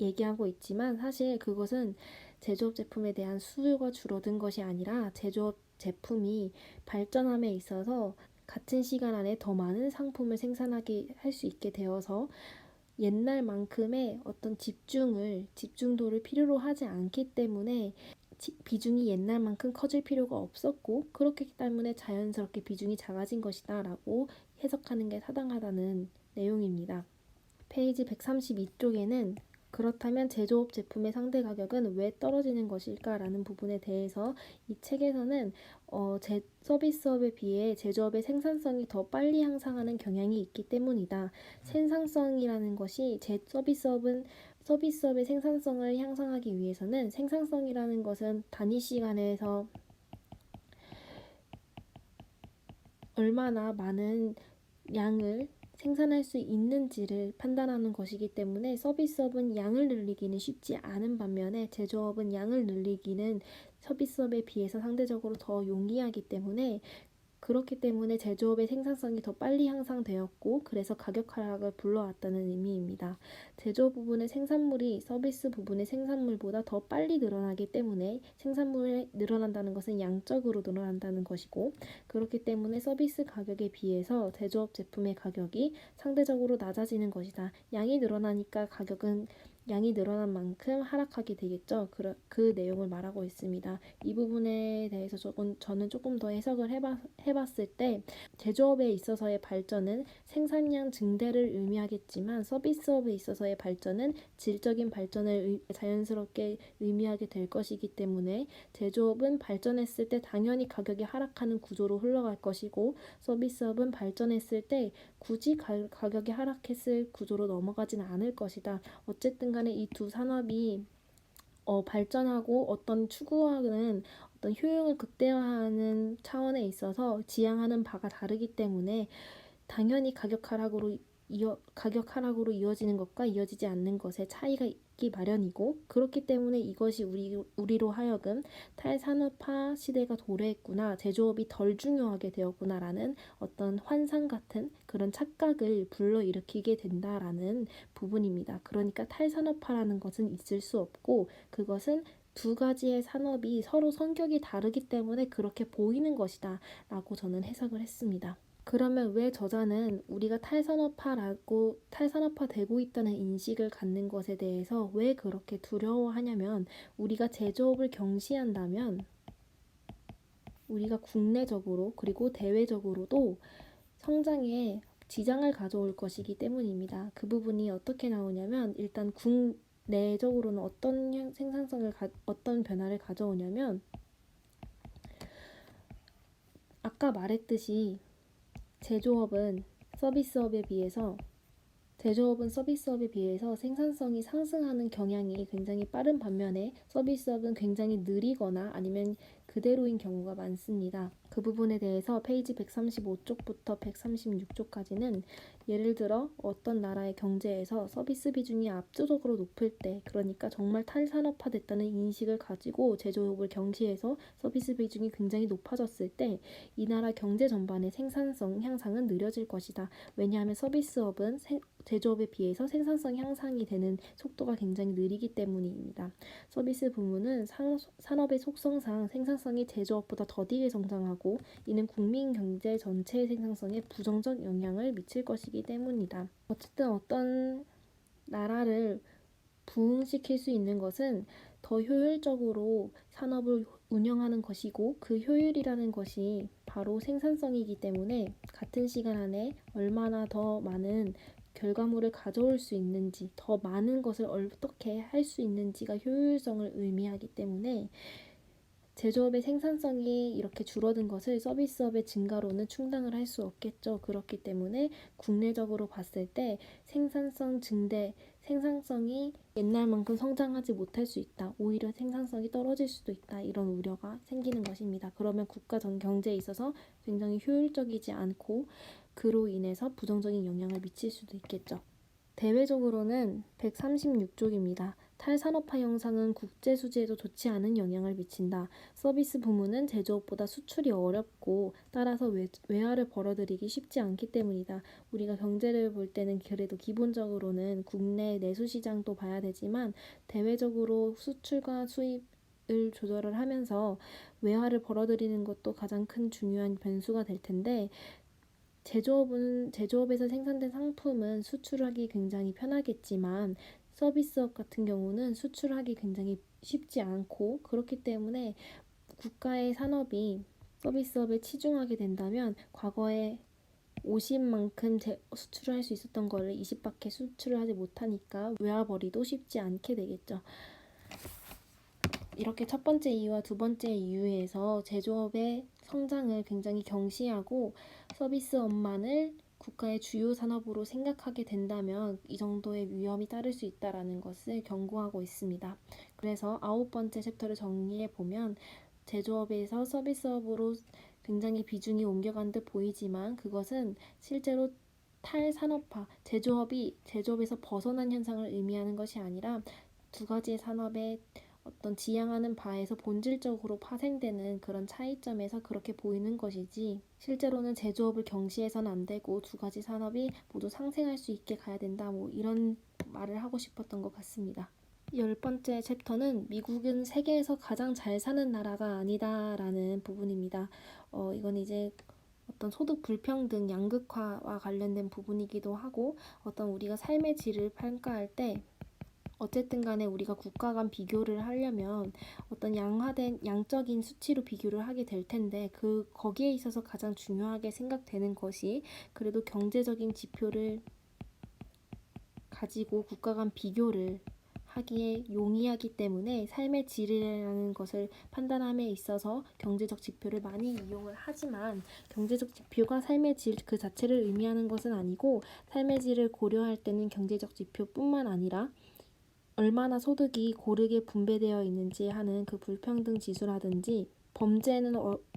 얘기하고 있지만 사실 그것은 제조업 제품에 대한 수요가 줄어든 것이 아니라 제조업 제품이 발전함에 있어서 같은 시간 안에 더 많은 상품을 생산하게 할 수 있게 되어서 옛날만큼의 어떤 집중도를 필요로 하지 않기 때문에 비중이 옛날만큼 커질 필요가 없었고 그렇기 때문에 자연스럽게 비중이 작아진 것이다 라고 해석하는 게 타당하다는 내용입니다. 페이지 132쪽에는 그렇다면 제조업 제품의 상대 가격은 왜 떨어지는 것일까라는 부분에 대해서 이 책에서는 서비스업에 비해 제조업의 생산성이 더 빨리 향상하는 경향이 있기 때문이다. 생산성이라는 것이 서비스업의 생산성을 향상하기 위해서는 생산성이라는 것은 단위 시간에서 얼마나 많은 양을 생산할 수 있는지를 판단하는 것이기 때문에 서비스업은 양을 늘리기는 쉽지 않은 반면에 제조업은 양을 늘리기는 서비스업에 비해서 상대적으로 더 용이하기 때문에 그렇기 때문에 제조업의 생산성이 더 빨리 향상되었고 그래서 가격 하락을 불러왔다는 의미입니다. 제조업 부분의 생산물이 서비스 부분의 생산물보다 더 빨리 늘어나기 때문에 생산물이 늘어난다는 것은 양적으로 늘어난다는 것이고 그렇기 때문에 서비스 가격에 비해서 제조업 제품의 가격이 상대적으로 낮아지는 것이다. 양이 늘어나니까 가격은 양이 늘어난 만큼 하락하게 되겠죠. 그 내용을 말하고 있습니다. 이 부분에 대해서 저는 조금 더 해석을 해봤을 때 제조업에 있어서의 발전은 생산량 증대를 의미하겠지만 서비스업에 있어서의 발전은 질적인 발전을 자연스럽게 의미하게 될 것이기 때문에 제조업은 발전했을 때 당연히 가격이 하락하는 구조로 흘러갈 것이고 서비스업은 발전했을 때 굳이 가격이 하락했을 구조로 넘어가지는 않을 것이다. 어쨌든 간에 이 두 산업이 발전하고 어떤 추구하는 어떤 효용을 극대화하는 차원에 있어서 지향하는 바가 다르기 때문에 당연히 가격 하락으로 이어지는 것과 이어지지 않는 것의 차이가 있기 마련이고 그렇기 때문에 이것이 우리로 하여금 탈산업화 시대가 도래했구나, 제조업이 덜 중요하게 되었구나라는 어떤 환상 같은 그런 착각을 불러일으키게 된다라는 부분입니다. 그러니까 탈산업화라는 것은 있을 수 없고 그것은 두 가지의 산업이 서로 성격이 다르기 때문에 그렇게 보이는 것이다 라고 저는 해석을 했습니다. 그러면 왜 저자는 우리가 탈산업화되고 있다는 인식을 갖는 것에 대해서 왜 그렇게 두려워하냐면, 우리가 제조업을 경시한다면 우리가 국내적으로 그리고 대외적으로도 성장에 지장을 가져올 것이기 때문입니다. 그 부분이 어떻게 나오냐면, 일단 국내적으로는 어떤 변화를 가져오냐면, 아까 말했듯이 제조업은 서비스업에 비해서 생산성이 상승하는 경향이 굉장히 빠른 반면에 서비스업은 굉장히 느리거나 아니면 그대로인 경우가 많습니다. 그 부분에 대해서 페이지 135쪽부터 136쪽까지는 예를 들어 어떤 나라의 경제에서 서비스 비중이 압도적으로 높을 때, 그러니까 정말 탈산업화됐다는 인식을 가지고 제조업을 경시해서 서비스 비중이 굉장히 높아졌을 때 이 나라 경제 전반의 생산성 향상은 느려질 것이다. 왜냐하면 서비스업은 제조업에 비해서 생산성 향상이 되는 속도가 굉장히 느리기 때문입니다. 서비스 부문은 산업의 속성상 생산성이 제조업보다 더디게 성장하고, 이는 국민 경제 전체의 생산성에 부정적 영향을 미칠 것이기 때문이다. 어쨌든 어떤 나라를 부흥시킬 수 있는 것은 더 효율적으로 산업을 운영하는 것이고, 그 효율이라는 것이 바로 생산성이기 때문에 같은 시간 안에 얼마나 더 많은 결과물을 가져올 수 있는지, 더 많은 것을 어떻게 할 수 있는지가 효율성을 의미하기 때문에 제조업의 생산성이 이렇게 줄어든 것을 서비스업의 증가로는 충당을 할 수 없겠죠. 그렇기 때문에 국내적으로 봤을 때 생산성이 옛날만큼 성장하지 못할 수 있다. 오히려 생산성이 떨어질 수도 있다. 이런 우려가 생기는 것입니다. 그러면 국가 전 경제에 있어서 굉장히 효율적이지 않고, 그로 인해서 부정적인 영향을 미칠 수도 있겠죠. 대외적으로는 136쪽입니다. 탈산업화 현상은 국제 수지에도 좋지 않은 영향을 미친다. 서비스 부문은 제조업보다 수출이 어렵고, 따라서 외화를 벌어들이기 쉽지 않기 때문이다. 우리가 경제를 볼 때는 그래도 기본적으로는 국내 내수 시장도 봐야 되지만, 대외적으로 수출과 수입을 조절을 하면서 외화를 벌어들이는 것도 가장 큰 중요한 변수가 될 텐데, 제조업에서 생산된 상품은 수출하기 굉장히 편하겠지만, 서비스업 같은 경우는 수출하기 굉장히 쉽지 않고, 그렇기 때문에 국가의 산업이 서비스업에 치중하게 된다면 과거에 50만큼 수출을 할 수 있었던 거를 20밖에 수출을 하지 못하니까 외화벌이도 쉽지 않게 되겠죠. 이렇게 첫 번째 이유와 두 번째 이유에서 제조업의 성장을 굉장히 경시하고 서비스업만을 국가의 주요 산업으로 생각하게 된다면 이 정도의 위험이 따를 수 있다는 것을 경고하고 있습니다. 그래서 9번째 챕터를 정리해 보면, 제조업에서 서비스업으로 굉장히 비중이 옮겨간 듯 보이지만 그것은 실제로 탈산업화, 제조업에서 벗어난 현상을 의미하는 것이 아니라 두 가지의 산업의 어떤 지향하는 바에서 본질적으로 파생되는 그런 차이점에서 그렇게 보이는 것이지, 실제로는 제조업을 경시해서는 안 되고 두 가지 산업이 모두 상생할 수 있게 가야 된다, 이런 말을 하고 싶었던 것 같습니다. 10번째 챕터는 미국은 세계에서 가장 잘 사는 나라가 아니다라는 부분입니다. 이건 이제 어떤 소득 불평등, 양극화와 관련된 부분이기도 하고, 어떤 우리가 삶의 질을 평가할 때 어쨌든 간에 우리가 국가 간 비교를 하려면 어떤 양화된 양적인 수치로 비교를 하게 될 텐데, 거기에 있어서 가장 중요하게 생각되는 것이 그래도 경제적인 지표를 가지고 국가 간 비교를 하기에 용이하기 때문에 삶의 질이라는 것을 판단함에 있어서 경제적 지표를 많이 이용을 하지만, 경제적 지표가 삶의 질 그 자체를 의미하는 것은 아니고, 삶의 질을 고려할 때는 경제적 지표뿐만 아니라 얼마나 소득이 고르게 분배되어 있는지 하는 그 불평등 지수라든지,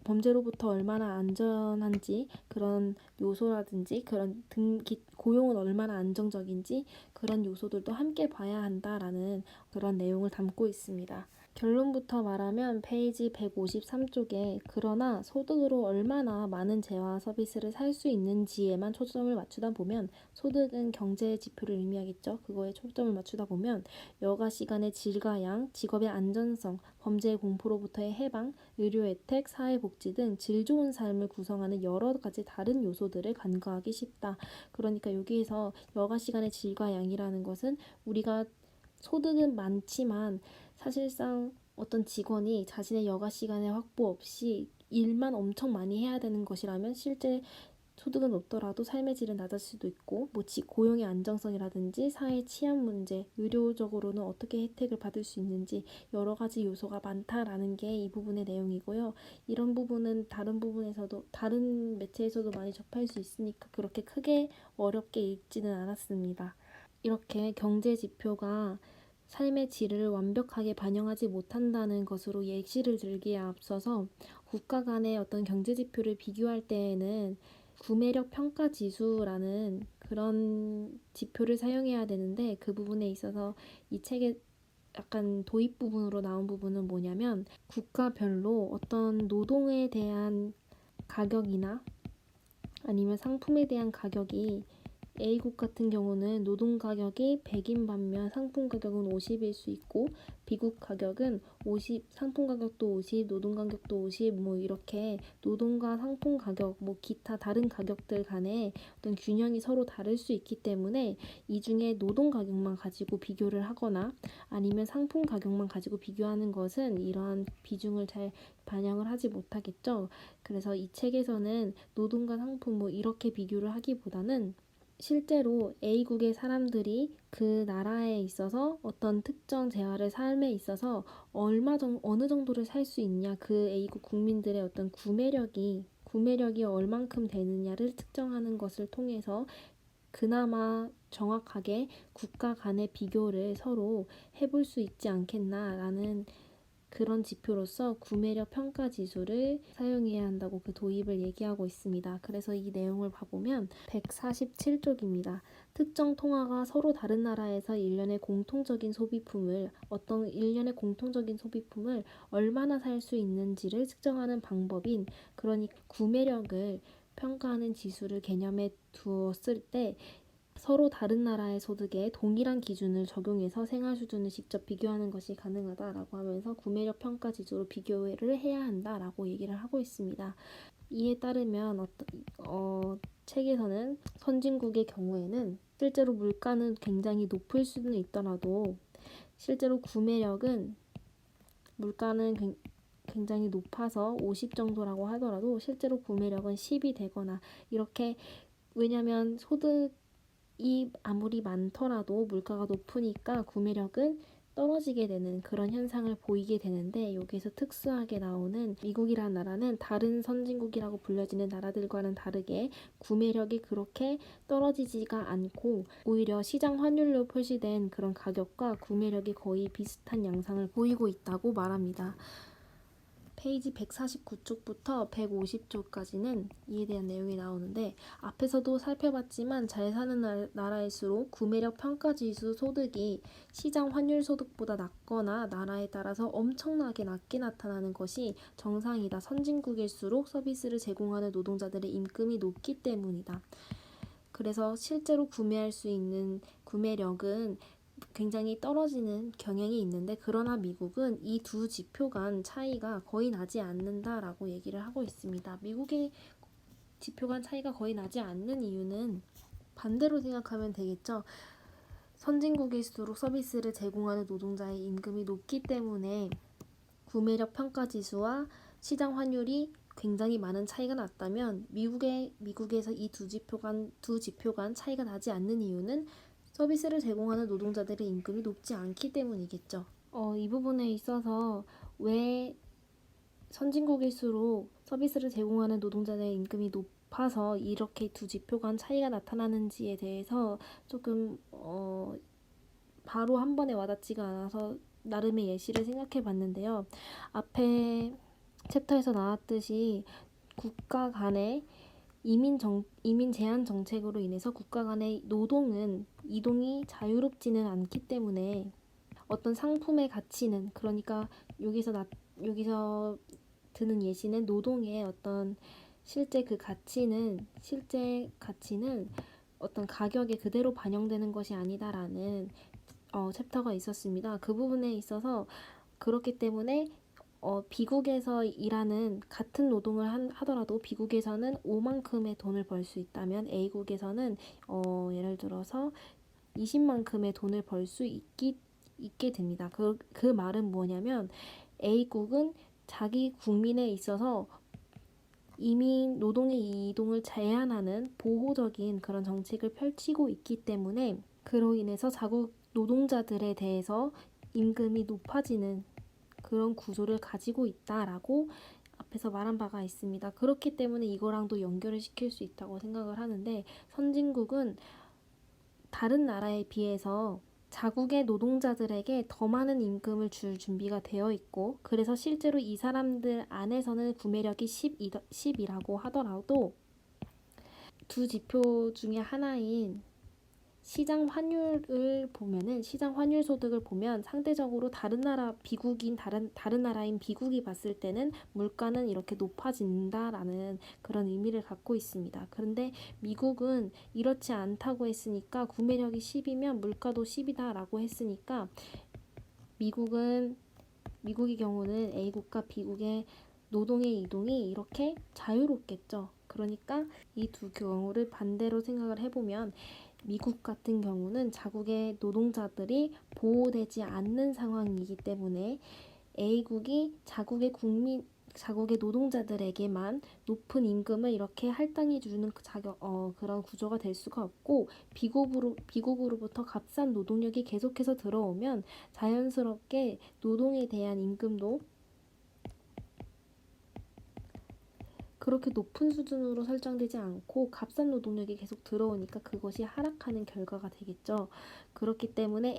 범죄로부터 얼마나 안전한지 그런 요소라든지, 고용은 얼마나 안정적인지 그런 요소들도 함께 봐야 한다라는 그런 내용을 담고 있습니다. 결론부터 말하면 페이지 153쪽에 그러나 소득으로 얼마나 많은 재화와 서비스를 살 수 있는지에만 초점을 맞추다 보면 소득은 경제 지표를 의미하겠죠. 그거에 초점을 맞추다 보면 여가 시간의 질과 양, 직업의 안전성, 범죄의 공포로부터의 해방, 의료 혜택, 사회복지 등 질 좋은 삶을 구성하는 여러 가지 다른 요소들을 간과하기 쉽다. 그러니까 여기에서 여가 시간의 질과 양이라는 것은 우리가 소득은 많지만 사실상 어떤 직원이 자신의 여가 시간의 확보 없이 일만 엄청 많이 해야 되는 것이라면 실제 소득은 높더라도 삶의 질은 낮을 수도 있고 고용의 안정성이라든지 사회 치안 문제, 의료적으로는 어떻게 혜택을 받을 수 있는지 여러 가지 요소가 많다라는 게 이 부분의 내용이고요. 이런 부분은 다른 매체에서도 많이 접할 수 있으니까 그렇게 크게 어렵게 읽지는 않았습니다. 이렇게 경제 지표가 삶의 질을 완벽하게 반영하지 못한다는 것으로 예시를 들기에 앞서서 국가 간의 어떤 경제 지표를 비교할 때에는 구매력 평가 지수라는 그런 지표를 사용해야 되는데 그 부분에 있어서 이 책의 약간 도입 부분으로 나온 부분은 뭐냐면 국가별로 어떤 노동에 대한 가격이나 아니면 상품에 대한 가격이 A국 같은 경우는 노동 가격이 100인 반면 상품 가격은 50일 수 있고 B국 가격은 50, 상품 가격도 50, 노동 가격도 50 이렇게 노동과 상품 가격 기타 다른 가격들 간에 어떤 균형이 서로 다를 수 있기 때문에 이 중에 노동 가격만 가지고 비교를 하거나 아니면 상품 가격만 가지고 비교하는 것은 이러한 비중을 잘 반영을 하지 못하겠죠. 그래서 이 책에서는 노동과 상품 이렇게 비교를 하기보다는 실제로 A국의 사람들이 그 나라에 있어서 어떤 특정 재화를 삶에 있어서 어느 정도를 살 수 있냐, 그 A국 국민들의 어떤 구매력이 얼만큼 되느냐를 측정하는 것을 통해서 그나마 정확하게 국가 간의 비교를 서로 해볼 수 있지 않겠나라는 그런 지표로서 구매력 평가 지수를 사용해야 한다고 그 도입을 얘기하고 있습니다. 그래서 이 내용을 봐보면 147쪽입니다. 특정 통화가 서로 다른 나라에서 일련의 공통적인 소비품을 얼마나 살 수 있는지를 측정하는 방법인 그러니까 구매력을 평가하는 지수를 개념에 두었을 때 서로 다른 나라의 소득에 동일한 기준을 적용해서 생활 수준을 직접 비교하는 것이 가능하다라고 하면서 구매력 평가 지수로 비교를 해야 한다라고 얘기를 하고 있습니다. 이에 따르면 책에서는 선진국의 경우에는 실제로 물가는 굉장히 높을 수는 있더라도 실제로 물가는 굉장히 높아서 50 정도라고 하더라도 실제로 구매력은 10이 되거나 이렇게 왜냐하면 소득이 아무리 많더라도 물가가 높으니까 구매력은 떨어지게 되는 그런 현상을 보이게 되는데 여기서 특수하게 나오는 미국이라는 나라는 다른 선진국이라고 불려지는 나라들과는 다르게 구매력이 그렇게 떨어지지가 않고 오히려 시장 환율로 표시된 그런 가격과 구매력이 거의 비슷한 양상을 보이고 있다고 말합니다. 페이지 149쪽부터 150쪽까지는 이에 대한 내용이 나오는데 앞에서도 살펴봤지만 잘 사는 나라일수록 구매력 평가지수 소득이 시장 환율 소득보다 낮거나 나라에 따라서 엄청나게 낮게 나타나는 것이 정상이다. 선진국일수록 서비스를 제공하는 노동자들의 임금이 높기 때문이다. 그래서 실제로 구매할 수 있는 구매력은 굉장히 떨어지는 경향이 있는데 그러나 미국은 이 두 지표 간 차이가 거의 나지 않는다라고 얘기를 하고 있습니다. 미국의 지표 간 차이가 거의 나지 않는 이유는 반대로 생각하면 되겠죠. 선진국일수록 서비스를 제공하는 노동자의 임금이 높기 때문에 구매력 평가 지수와 시장 환율이 굉장히 많은 차이가 났다면 미국에서 이 두 지표 간 차이가 나지 않는 이유는 서비스를 제공하는 노동자들의 임금이 높지 않기 때문이겠죠. 이 부분에 있어서 왜 선진국일수록 서비스를 제공하는 노동자들의 임금이 높아서 이렇게 두 지표 간 차이가 나타나는지에 대해서 조금 바로 한 번에 와닿지가 않아서 나름의 예시를 생각해 봤는데요. 앞에 챕터에서 나왔듯이 국가 간의 이민 제한 정책으로 인해서 국가 간의 이동이 자유롭지는 않기 때문에 어떤 상품의 가치는, 그러니까 여기서 드는 예시는 노동의 어떤 실제 가치는 어떤 가격에 그대로 반영되는 것이 아니다라는 챕터가 있었습니다. 그 부분에 있어서 그렇기 때문에 비국에서 일하는 같은 노동을 하더라도 비국에서는 5만큼의 돈을 벌 수 있다면 A국에서는 예를 들어서 20만큼의 돈을 벌 수 있게 됩니다. 그 말은 뭐냐면 A국은 자기 국민에 있어서 노동의 이동을 제한하는 보호적인 그런 정책을 펼치고 있기 때문에 그로 인해서 자국 노동자들에 대해서 임금이 높아지는 그런 구조를 가지고 있다라고 앞에서 말한 바가 있습니다. 그렇기 때문에 이거랑도 연결을 시킬 수 있다고 생각을 하는데, 선진국은 다른 나라에 비해서 자국의 노동자들에게 더 많은 임금을 줄 준비가 되어 있고, 그래서 실제로 이 사람들 안에서는 구매력이 10이라고 하더라도 두 지표 중에 하나인 시장 환율 소득을 보면 상대적으로 다른 나라인 비국이 봤을 때는 물가는 이렇게 높아진다라는 그런 의미를 갖고 있습니다. 그런데 미국은 이렇지 않다고 했으니까, 구매력이 10이면 물가도 10이다라고 했으니까 미국의 경우는 A국과 B국의 노동의 이동이 이렇게 자유롭겠죠. 그러니까 이 두 경우를 반대로 생각을 해보면 미국 같은 경우는 자국의 노동자들이 보호되지 않는 상황이기 때문에 A국이 자국의 노동자들에게만 높은 임금을 이렇게 할당해 주는 그런 구조가 될 수가 없고, 비국으로부터 값싼 노동력이 계속해서 들어오면 자연스럽게 노동에 대한 임금도 그렇게 높은 수준으로 설정되지 않고 값싼 노동력이 계속 들어오니까 그것이 하락하는 결과가 되겠죠. 그렇기 때문에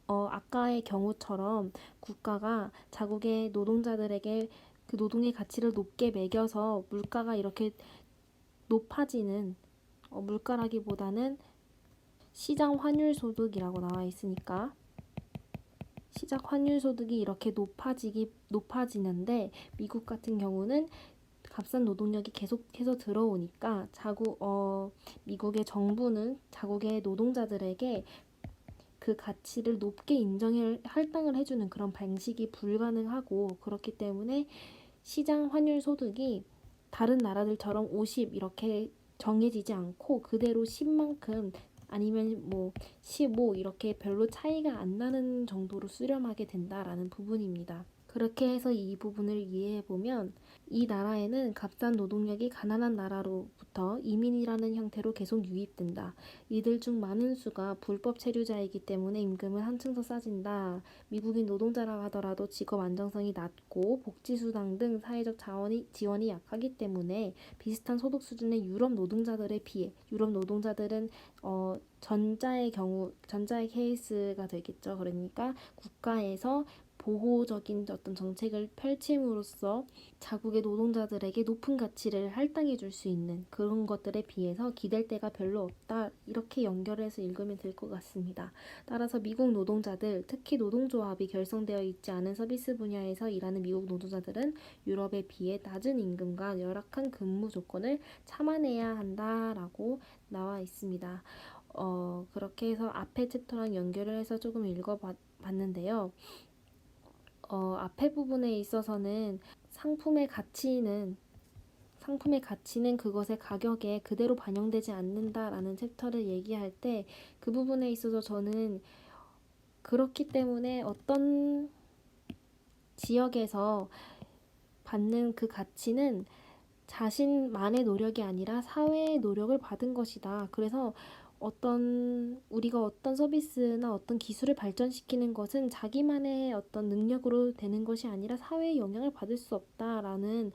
아까의 경우처럼 국가가 자국의 노동자들에게 그 노동의 가치를 높게 매겨서 물가가 이렇게 높아지는, 물가라기보다는 시장 환율 소득이라고 나와 있으니까 시장 환율 소득이 이렇게 높아지는데, 미국 같은 경우는 값싼 노동력이 계속해서 들어오니까 미국의 정부는 자국의 노동자들에게 그 가치를 높게 할당을 해주는 그런 방식이 불가능하고, 그렇기 때문에 시장 환율 소득이 다른 나라들처럼 50 이렇게 정해지지 않고 그대로 10만큼 아니면 15 이렇게 별로 차이가 안 나는 정도로 수렴하게 된다라는 부분입니다. 그렇게 해서 이 부분을 이해해보면 이 나라에는 값싼 노동력이 가난한 나라로부터 이민이라는 형태로 계속 유입된다. 이들 중 많은 수가 불법 체류자이기 때문에 임금은 한층 더 싸진다. 미국인 노동자라 하더라도 직업 안정성이 낮고 복지수당 등 사회적 지원이 약하기 때문에 비슷한 소득 수준의 유럽 노동자들에 비해, 유럽 노동자들은 전자의 케이스가 되겠죠. 그러니까 국가에서 보호적인 어떤 정책을 펼침으로써 자국의 노동자들에게 높은 가치를 할당해 줄 수 있는 그런 것들에 비해서 기댈 데가 별로 없다. 이렇게 연결해서 읽으면 될 것 같습니다. 따라서 미국 노동자들, 특히 노동조합이 결성되어 있지 않은 서비스 분야에서 일하는 미국 노동자들은 유럽에 비해 낮은 임금과 열악한 근무 조건을 참아내야 한다라고 나와 있습니다. 그렇게 해서 앞에 챕터랑 연결을 해서 조금 읽어봤는데요. 앞에 부분에 있어서는 상품의 가치는 그것의 가격에 그대로 반영되지 않는다라는 챕터를 얘기할 때, 그 부분에 있어서 저는 그렇기 때문에 어떤 지역에서 받는 그 가치는 자신만의 노력이 아니라 사회의 노력을 받은 것이다. 그래서 우리가 어떤 서비스나 어떤 기술을 발전시키는 것은 자기만의 어떤 능력으로 되는 것이 아니라 사회의 영향을 받을 수 없다라는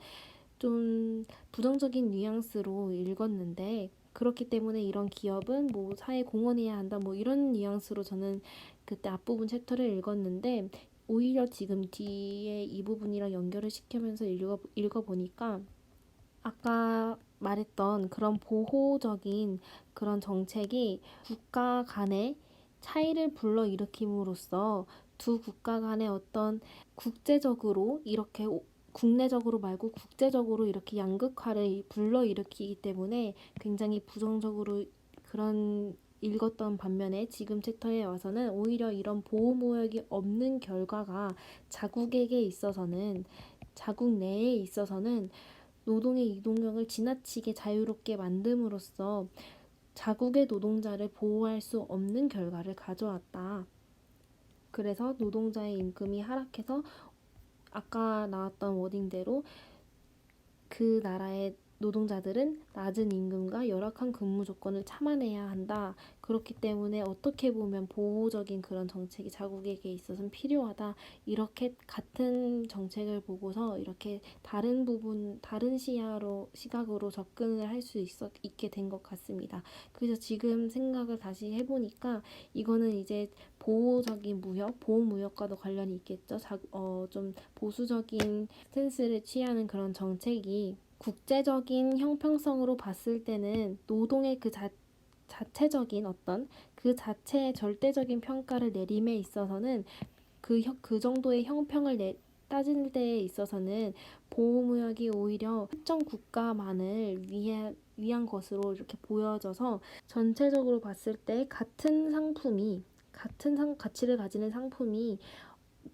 좀 부정적인 뉘앙스로 읽었는데, 그렇기 때문에 이런 기업은 사회에 공헌해야 한다 이런 뉘앙스로 저는 그때 앞부분 챕터를 읽었는데, 오히려 지금 뒤에 이 부분이랑 연결을 시키면서 읽어보니까 아까 말했던 그런 보호적인 그런 정책이 국가 간의 차이를 불러일으킴으로써 두 국가 간의 어떤 국제적으로 이렇게 국내적으로 말고 국제적으로 이렇게 양극화를 불러일으키기 때문에 굉장히 부정적으로 그런 읽었던 반면에 지금 챕터에 와서는 오히려 이런 보호무역이 없는 결과가 자국 내에 있어서는 노동의 이동력을 지나치게 자유롭게 만듦으로써 자국의 노동자를 보호할 수 없는 결과를 가져왔다. 그래서 노동자의 임금이 하락해서 아까 나왔던 워딩대로 그 나라의 노동자들은 낮은 임금과 열악한 근무 조건을 참아내야 한다. 그렇기 때문에 어떻게 보면 보호적인 그런 정책이 자국에게 있어서는 필요하다. 이렇게 같은 정책을 보고서 이렇게 다른 시각으로 접근을 할 수 있게 된 것 같습니다. 그래서 지금 생각을 다시 해보니까 이거는 이제 보호무역과도 관련이 있겠죠. 좀 보수적인 스탠스를 취하는 그런 정책이 국제적인 형평성으로 봤을 때는 노동의 자체적인 어떤 그 자체의 절대적인 평가를 내림에 있어서는 그 정도의 형평을 따질 때에 있어서는 보호무역이 오히려 특정 국가만을 위한 것으로 이렇게 보여져서 전체적으로 봤을 때 같은 가치를 가지는 상품이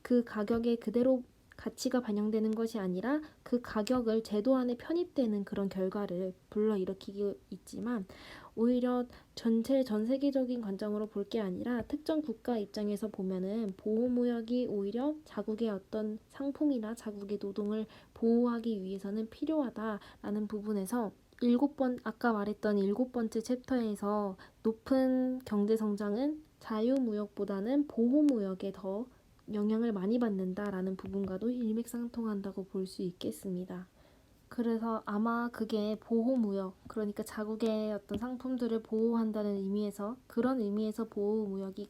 그 가격에 그대로 가치가 반영되는 것이 아니라 그 가격을 제도 안에 편입되는 그런 결과를 불러일으키고 있지만 오히려 전 세계적인 관점으로 볼 게 아니라 특정 국가 입장에서 보면은 보호무역이 오히려 자국의 어떤 상품이나 자국의 노동을 보호하기 위해서는 필요하다라는 부분에서 아까 말했던 7번째 챕터에서 높은 경제성장은 자유무역보다는 보호무역에 더 영향을 많이 받는다라는 부분과도 일맥상통한다고 볼 수 있겠습니다. 그래서 아마 그게 보호무역, 그러니까 자국의 어떤 상품들을 보호한다는 그런 의미에서 보호무역이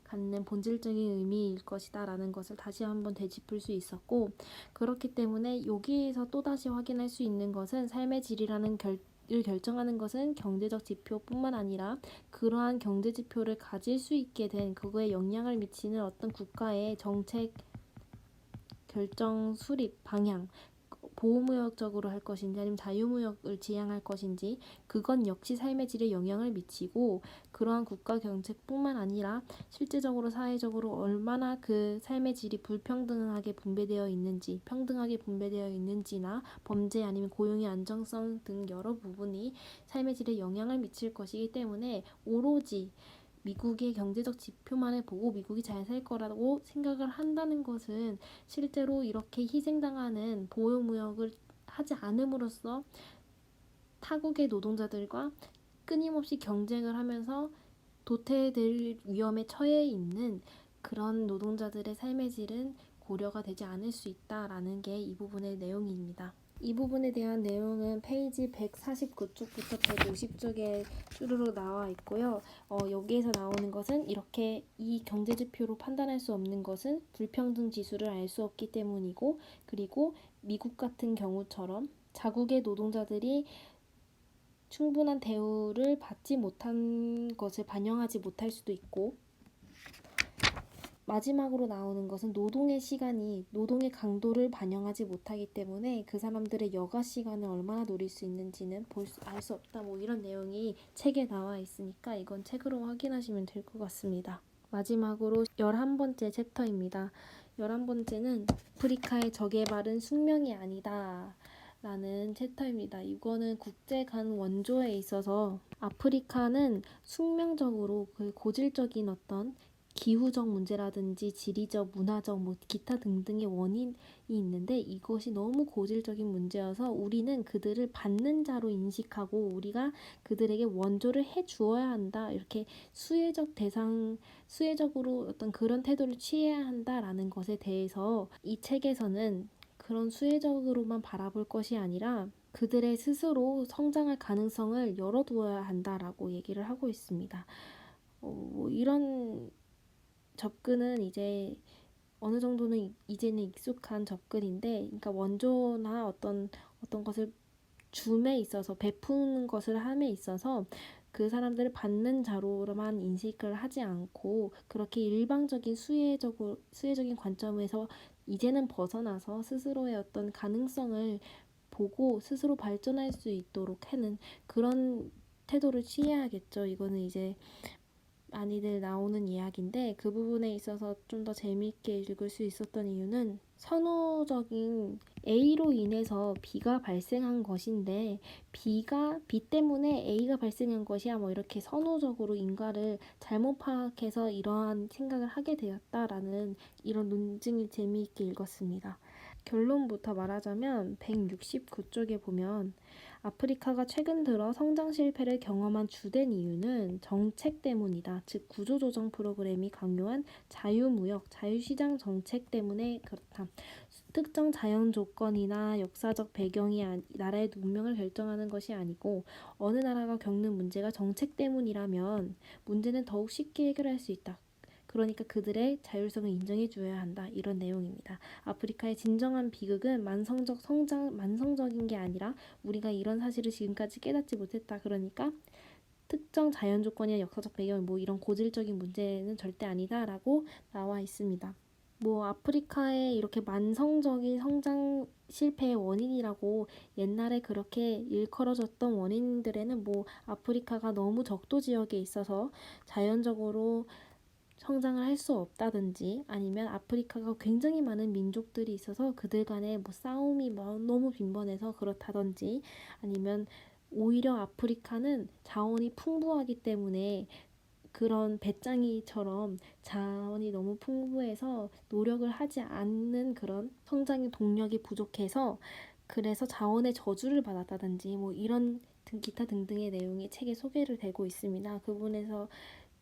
갖는 본질적인 의미일 것이다라는 것을 다시 한번 되짚을 수 있었고, 그렇기 때문에 여기에서 또다시 확인할 수 있는 것은 삶의 질이라는 을 결정하는 것은 경제적 지표뿐만 아니라 그러한 경제 지표를 가질 수 있게 된 그거에 영향을 미치는 어떤 국가의 정책 결정 수립 방향, 보호무역적으로 할 것인지 아니면 자유무역을 지향할 것인지 그건 역시 삶의 질에 영향을 미치고 그러한 국가 정책뿐만 아니라 실제적으로 사회적으로 얼마나 그 삶의 질이 평등하게 분배되어 있는지나 범죄 아니면 고용의 안정성 등 여러 부분이 삶의 질에 영향을 미칠 것이기 때문에 오로지 미국의 경제적 지표만을 보고 미국이 잘 살 거라고 생각을 한다는 것은 실제로 이렇게 희생당하는 보호무역을 하지 않음으로써 타국의 노동자들과 끊임없이 경쟁을 하면서 도태될 위험에 처해 있는 그런 노동자들의 삶의 질은 고려가 되지 않을 수 있다라는 게 이 부분의 내용입니다. 이 부분에 대한 내용은 페이지 149쪽부터 150쪽에 쭈루룩 나와 있고요. 여기에서 나오는 것은 이렇게 이 경제지표로 판단할 수 없는 것은 불평등 지수를 알 수 없기 때문이고, 그리고 미국 같은 경우처럼 자국의 노동자들이 충분한 대우를 받지 못한 것을 반영하지 못할 수도 있고, 마지막으로 나오는 것은 노동의 강도를 반영하지 못하기 때문에 그 사람들의 여가 시간을 얼마나 노릴 수 있는지는 알 수 없다. 이런 내용이 책에 나와 있으니까 이건 책으로 확인하시면 될 것 같습니다. 마지막으로 11번째 챕터입니다. 11번째는 아프리카의 저개발은 숙명이 아니다 라는 챕터입니다. 이거는 국제 간 원조에 있어서 아프리카는 숙명적으로 그 고질적인 어떤 기후적 문제라든지 지리적, 문화적, 기타 등등의 원인이 있는데 이것이 너무 고질적인 문제여서 우리는 그들을 받는 자로 인식하고 우리가 그들에게 원조를 해 주어야 한다. 이렇게 수혜적으로 어떤 그런 태도를 취해야 한다라는 것에 대해서 이 책에서는 그런 수혜적으로만 바라볼 것이 아니라 그들의 스스로 성장할 가능성을 열어두어야 한다라고 얘기를 하고 있습니다. 이런 접근은 이제 어느 정도는 이제는 익숙한 접근인데, 그러니까 원조나 어떤 것을 줌에 있어서 베푸는 것을 함에 있어서 그 사람들을 받는 자로만 인식을 하지 않고 그렇게 일방적인 수혜적인 관점에서 이제는 벗어나서 스스로의 어떤 가능성을 보고 스스로 발전할 수 있도록 하는 그런 태도를 취해야겠죠. 이거는 이제 많이들 나오는 이야기인데 그 부분에 있어서 좀 더 재미있게 읽을 수 있었던 이유는 선호적인 A로 인해서 B가 발생한 것인데 B 때문에 A가 발생한 것이야 뭐 이렇게 선호적으로 인과를 잘못 파악해서 이러한 생각을 하게 되었다라는 이런 논증을 재미있게 읽었습니다. 결론부터 말하자면 169쪽에 보면 아프리카가 최근 들어 성장 실패를 경험한 주된 이유는 정책 때문이다. 즉 구조조정 프로그램이 강요한 자유무역, 자유시장 정책 때문에 그렇다. 특정 자연 조건이나 역사적 배경이 나라의 운명을 결정하는 것이 아니고 어느 나라가 겪는 문제가 정책 때문이라면 문제는 더욱 쉽게 해결할 수 있다. 그러니까 그들의 자율성을 인정해 줘야 한다. 이런 내용입니다. 아프리카의 진정한 비극은 만성적인 게 아니라 우리가 이런 사실을 지금까지 깨닫지 못했다. 그러니까 특정 자연 조건이나 역사적 배경 뭐 이런 고질적인 문제는 절대 아니다라고 나와 있습니다. 뭐 아프리카의 이렇게 만성적인 성장 실패의 원인이라고 옛날에 그렇게 일컬어졌던 원인들에는 뭐 아프리카가 너무 적도 지역에 있어서 자연적으로 성장을 할 수 없다든지 아니면 아프리카가 굉장히 많은 민족들이 있어서 그들 간에 뭐 싸움이 너무 빈번해서 그렇다든지 아니면 오히려 아프리카는 자원이 풍부하기 때문에 그런 배짱이처럼 자원이 너무 풍부해서 노력을 하지 않는 그런 성장의 동력이 부족해서 그래서 자원의 저주를 받았다든지 뭐 이런 기타 등등의 내용이 책에 소개를 되고 있습니다.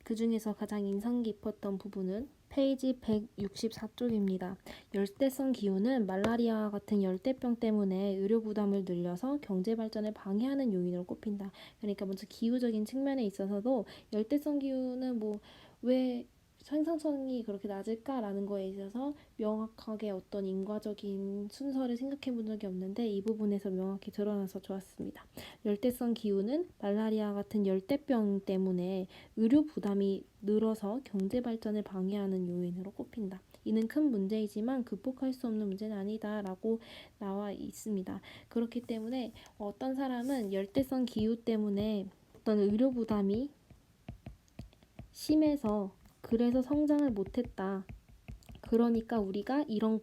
그 중에서 가장 인상 깊었던 부분은 페이지 164쪽입니다. 열대성 기후는 말라리아와 같은 열대병 때문에 의료 부담을 늘려서 경제 발전을 방해하는 요인으로 꼽힌다. 그러니까 먼저 기후적인 측면에 있어서도 열대성 기후는 뭐 왜 생산성이 그렇게 낮을까라는 거에 있어서 명확하게 어떤 인과적인 순서를 생각해 본 적이 없는데 이 부분에서 명확히 드러나서 좋았습니다. 열대성 기후는 말라리아 같은 열대병 때문에 의료 부담이 늘어서 경제 발전을 방해하는 요인으로 꼽힌다. 이는 큰 문제이지만 극복할 수 없는 문제는 아니다라고 나와 있습니다. 그렇기 때문에 어떤 사람은 열대성 기후 때문에 어떤 의료 부담이 심해서 그래서 성장을 못했다. 그러니까 우리가 이런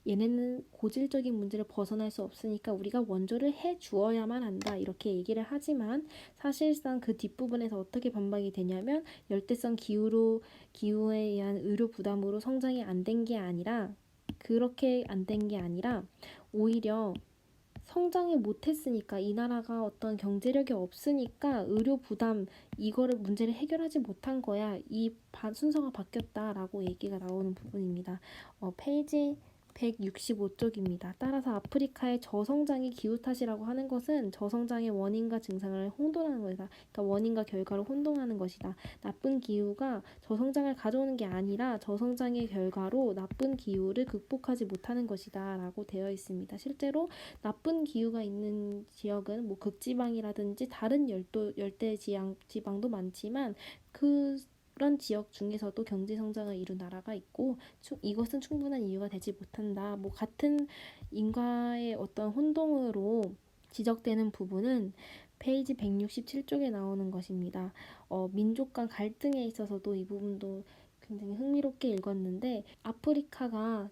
얘네는 고질적인 문제를 벗어날 수 없으니까 우리가 원조를 해 주어야만 한다. 이렇게 얘기를 하지만 사실상 그 뒷부분에서 어떻게 반박이 되냐면 열대성 기후에 의한 의료 부담으로 성장이 안 된 게 아니라 그렇게 안 된 게 아니라 오히려 성장을 못했으니까 이 나라가 어떤 경제력이 없으니까 의료 부담 이거를 문제를 해결하지 못한 거야. 순서가 바뀌었다라고 얘기가 나오는 부분입니다. 페이지 165쪽입니다. 따라서 아프리카의 저성장이 기후 탓이라고 하는 것은 저성장의 원인과 증상을 혼돈하는 것이다. 그러니까 원인과 결과를 혼동하는 것이다. 나쁜 기후가 저성장을 가져오는 게 아니라 저성장의 결과로 나쁜 기후를 극복하지 못하는 것이다 라고 되어 있습니다. 실제로 나쁜 기후가 있는 지역은 뭐 극지방이라든지 다른 열대 지방도 많지만 그런 지역 중에서도 경제 성장을 이룬 나라가 있고 이것은 충분한 이유가 되지 못한다. 뭐 같은 인과의 어떤 혼동으로 지적되는 부분은 페이지 167쪽에 나오는 것입니다. 민족 간 갈등에 있어서도 이 부분도 굉장히 흥미롭게 읽었는데 아프리카가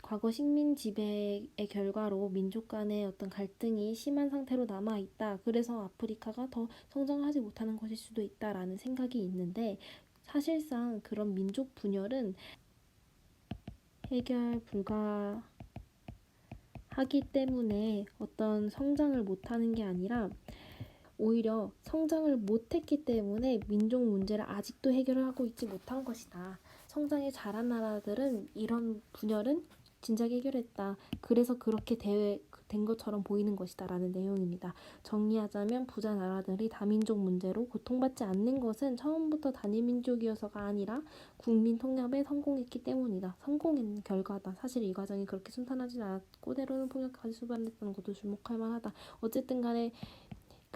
과거 식민 지배의 결과로 민족 간의 어떤 갈등이 심한 상태로 남아 있다. 그래서 아프리카가 더 성장하지 못하는 것일 수도 있다라는 생각이 있는데 사실상 그런 민족 분열은 해결 불가하기 때문에 어떤 성장을 못하는 게 아니라 오히려 성장을 못했기 때문에 민족 문제를 아직도 해결을 하고 있지 못한 것이다. 성장이 잘한 나라들은 이런 분열은 진작에 해결했다. 그래서 그렇게 된 것처럼 보이는 것이다 라는 내용입니다. 정리하자면 부자 나라들이 다민족 문제로 고통받지 않는 것은 처음부터 단일민족이어서가 아니라 국민 통합에 성공했기 때문이다. 성공한 결과다. 사실 이 과정이 그렇게 순탄하지 않았고 때로는 폭력까지 수반했다는 것도 주목할 만하다. 어쨌든 간에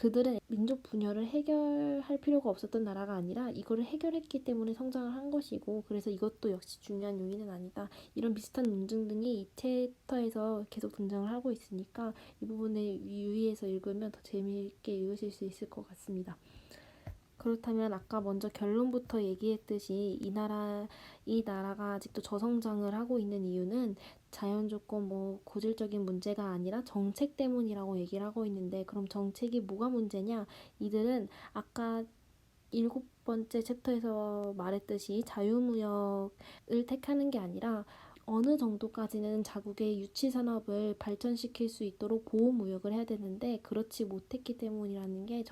그들은 민족 분열을 해결할 필요가 없었던 나라가 아니라 이거를 해결했기 때문에 성장을 한 것이고, 그래서 이것도 역시 중요한 요인은 아니다. 이런 비슷한 논증 등이 이 챕터에서 계속 등장을 하고 있으니까 이 부분에 유의해서 읽으면 더 재미있게 읽으실 수 있을 것 같습니다. 그렇다면 아까 먼저 결론부터 얘기했듯이 이 나라가 아직도 저성장을 하고 있는 이유는 자연 조건 고질적인 문제가 아니라 정책 때문이라고 얘기를 하고 있는데, 그럼 정책이 뭐가 문제냐? 이들은 아까 7번째 챕터에서 말했듯이 자유무역을 택하는 게 아니라 어느 정도까지는 자국의 유치산업을 발전시킬 수 있도록 보호무역을 해야 되는데 그렇지 못했기 때문이라는 게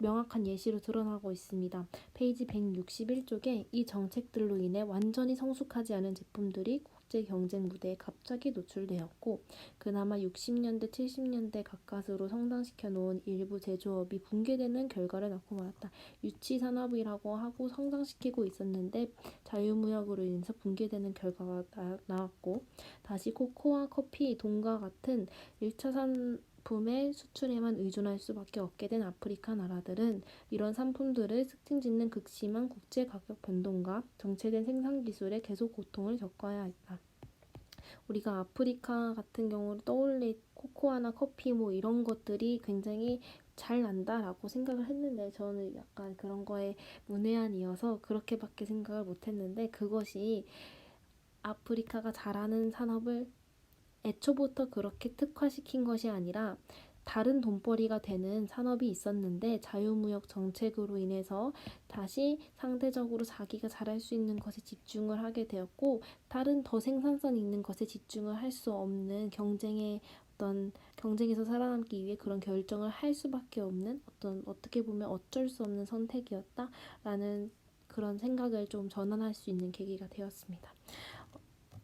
명확한 예시로 드러나고 있습니다. 페이지 161쪽에 이 정책들로 인해 완전히 성숙하지 않은 제품들이 국제 경쟁 무대에 갑자기 노출되었고, 그나마 60년대, 70년대 가까스로 성장시켜 놓은 일부 제조업이 붕괴되는 결과를 낳고 말았다. 유치산업이라고 하고 성장시키고 있었는데 자유무역으로 인해서 붕괴되는 결과가 나왔고, 다시 코코아, 커피, 돈과 같은 1차 산품의 수출에만 의존할 수밖에 없게 된 아프리카 나라들은 이런 상품들을 특징짓는 극심한 국제 가격 변동과 정체된 생산 기술에 계속 고통을 겪어야 했다. 우리가 아프리카 같은 경우를 떠올릴 코코아나 커피 이런 것들이 굉장히 잘 난다라고 생각을 했는데, 저는 약간 그런 거에 문외한이어서 그렇게밖에 생각을 못했는데, 그것이 아프리카가 잘하는 산업을 애초부터 그렇게 특화시킨 것이 아니라 다른 돈벌이가 되는 산업이 있었는데 자유무역 정책으로 인해서 다시 상대적으로 자기가 잘할 수 있는 것에 집중을 하게 되었고, 다른 더 생산성 있는 것에 집중을 할 수 없는 경쟁에서 살아남기 위해 그런 결정을 할 수밖에 없는 어떻게 보면 어쩔 수 없는 선택이었다라는 그런 생각을 좀 전환할 수 있는 계기가 되었습니다.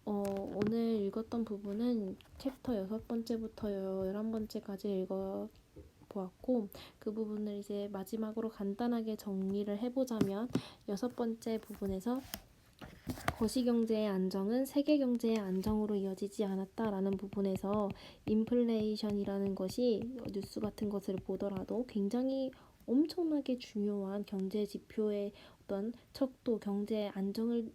오늘 읽었던 부분은 챕터 6번째부터 11번째까지 읽어보았고, 그 부분을 이제 마지막으로 간단하게 정리를 해보자면 6번째 부분에서 거시경제의 안정은 세계경제의 안정으로 이어지지 않았다라는 부분에서 인플레이션이라는 것이 뉴스 같은 것을 보더라도 굉장히 엄청나게 중요한 경제 지표의 어떤 척도, 경제의 안정을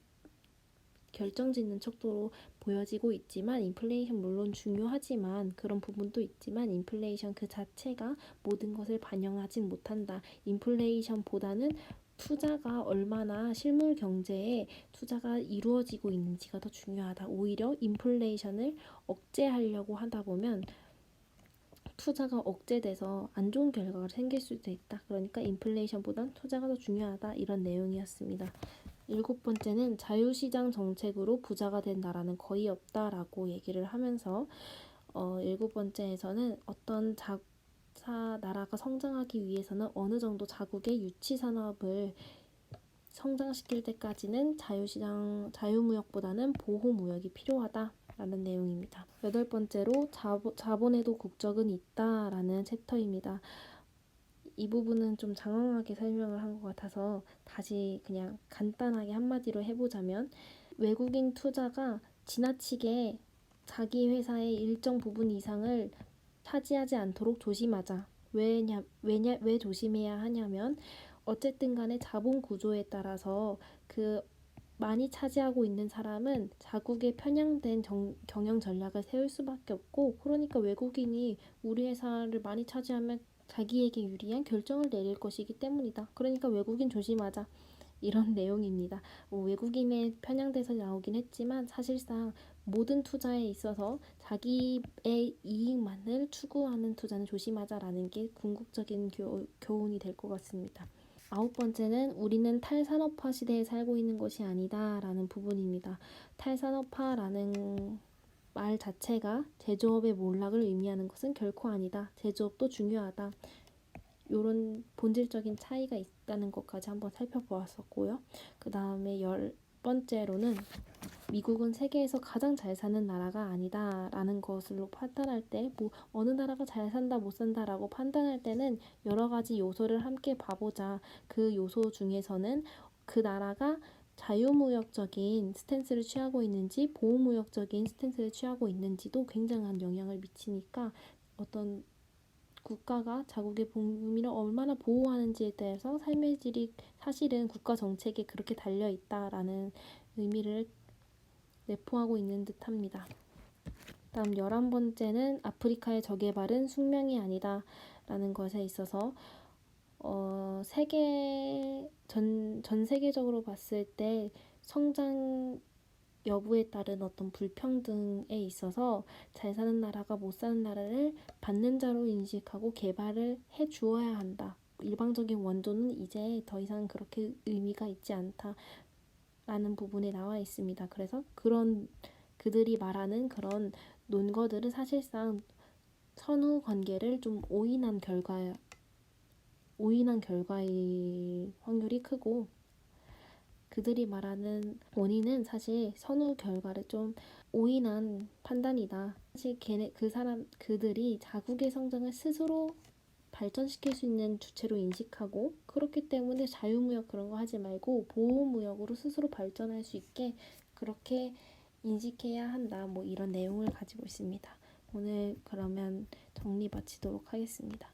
결정짓는 척도로 보여지고 있지만, 인플레이션 물론 중요하지만 그런 부분도 있지만 인플레이션 그 자체가 모든 것을 반영하진 못한다. 인플레이션보다는 투자가 얼마나 실물 경제에 투자가 이루어지고 있는지가 더 중요하다. 오히려 인플레이션을 억제하려고 하다 보면 투자가 억제돼서 안 좋은 결과가 생길 수도 있다. 그러니까 인플레이션보단 투자가 더 중요하다. 이런 내용이었습니다. 7번째는 자유시장 정책으로 부자가 된 나라는 거의 없다라고 얘기를 하면서 7번째에서는 어떤 나라가 성장하기 위해서는 어느 정도 자국의 유치산업을 성장시킬 때까지는 자유무역보다는 보호무역이 필요하다라는 내용입니다. 8번째로 자본에도 국적은 있다라는 챕터입니다. 이 부분은 좀 장황하게 설명을 한 것 같아서 다시 그냥 간단하게 한마디로 해보자면, 외국인 투자가 지나치게 자기 회사의 일정 부분 이상을 차지하지 않도록 조심하자. 왜 조심해야 하냐면, 어쨌든 간에 자본 구조에 따라서 많이 차지하고 있는 사람은 자국에 편향된 경영 전략을 세울 수밖에 없고, 그러니까 외국인이 우리 회사를 많이 차지하면 자기에게 유리한 결정을 내릴 것이기 때문이다. 그러니까 외국인 조심하자. 이런 내용입니다. 외국인에 편향돼서 나오긴 했지만 사실상 모든 투자에 있어서 자기의 이익만을 추구하는 투자는 조심하자라는 게 궁극적인 교훈이 될 것 같습니다. 9번째는 우리는 탈산업화 시대에 살고 있는 것이 아니다 라는 부분입니다. 탈산업화라는 말 자체가 제조업의 몰락을 의미하는 것은 결코 아니다. 제조업도 중요하다. 이런 본질적인 차이가 있다는 것까지 한번 살펴보았었고요. 그 다음에 10번째로는 미국은 세계에서 가장 잘 사는 나라가 아니다 라는 것으로 판단할 때, 어느 나라가 잘 산다 못 산다라고 판단할 때는 여러 가지 요소를 함께 봐보자. 그 요소 중에서는 그 나라가 자유무역적인 스탠스를 취하고 있는지 보호무역적인 스탠스를 취하고 있는지도 굉장한 영향을 미치니까 어떤 국가가 자국의 국민을 얼마나 보호하는지에 대해서 삶의 질이 사실은 국가 정책에 그렇게 달려 있다라는 의미를 내포하고 있는 듯합니다. 다음 11번째는 아프리카의 저개발은 숙명이 아니다 라는 것에 있어서 전 세계적으로 봤을 때 성장 여부에 따른 어떤 불평등에 있어서 잘 사는 나라가 못 사는 나라를 받는 자로 인식하고 개발을 해 주어야 한다. 일방적인 원조는 이제 더 이상 그렇게 의미가 있지 않다라는 부분에 나와 있습니다. 그래서 그들이 말하는 그런 논거들은 사실상 선후 관계를 좀 오인한 결과일 확률이 크고, 그들이 말하는 원인은 사실 선후 결과를 좀 오인한 판단이다. 사실 그들이 자국의 성장을 스스로 발전시킬 수 있는 주체로 인식하고, 그렇기 때문에 자유무역 그런 거 하지 말고 보호무역으로 스스로 발전할 수 있게 그렇게 인식해야 한다. 뭐 이런 내용을 가지고 있습니다. 오늘 그러면 정리 마치도록 하겠습니다.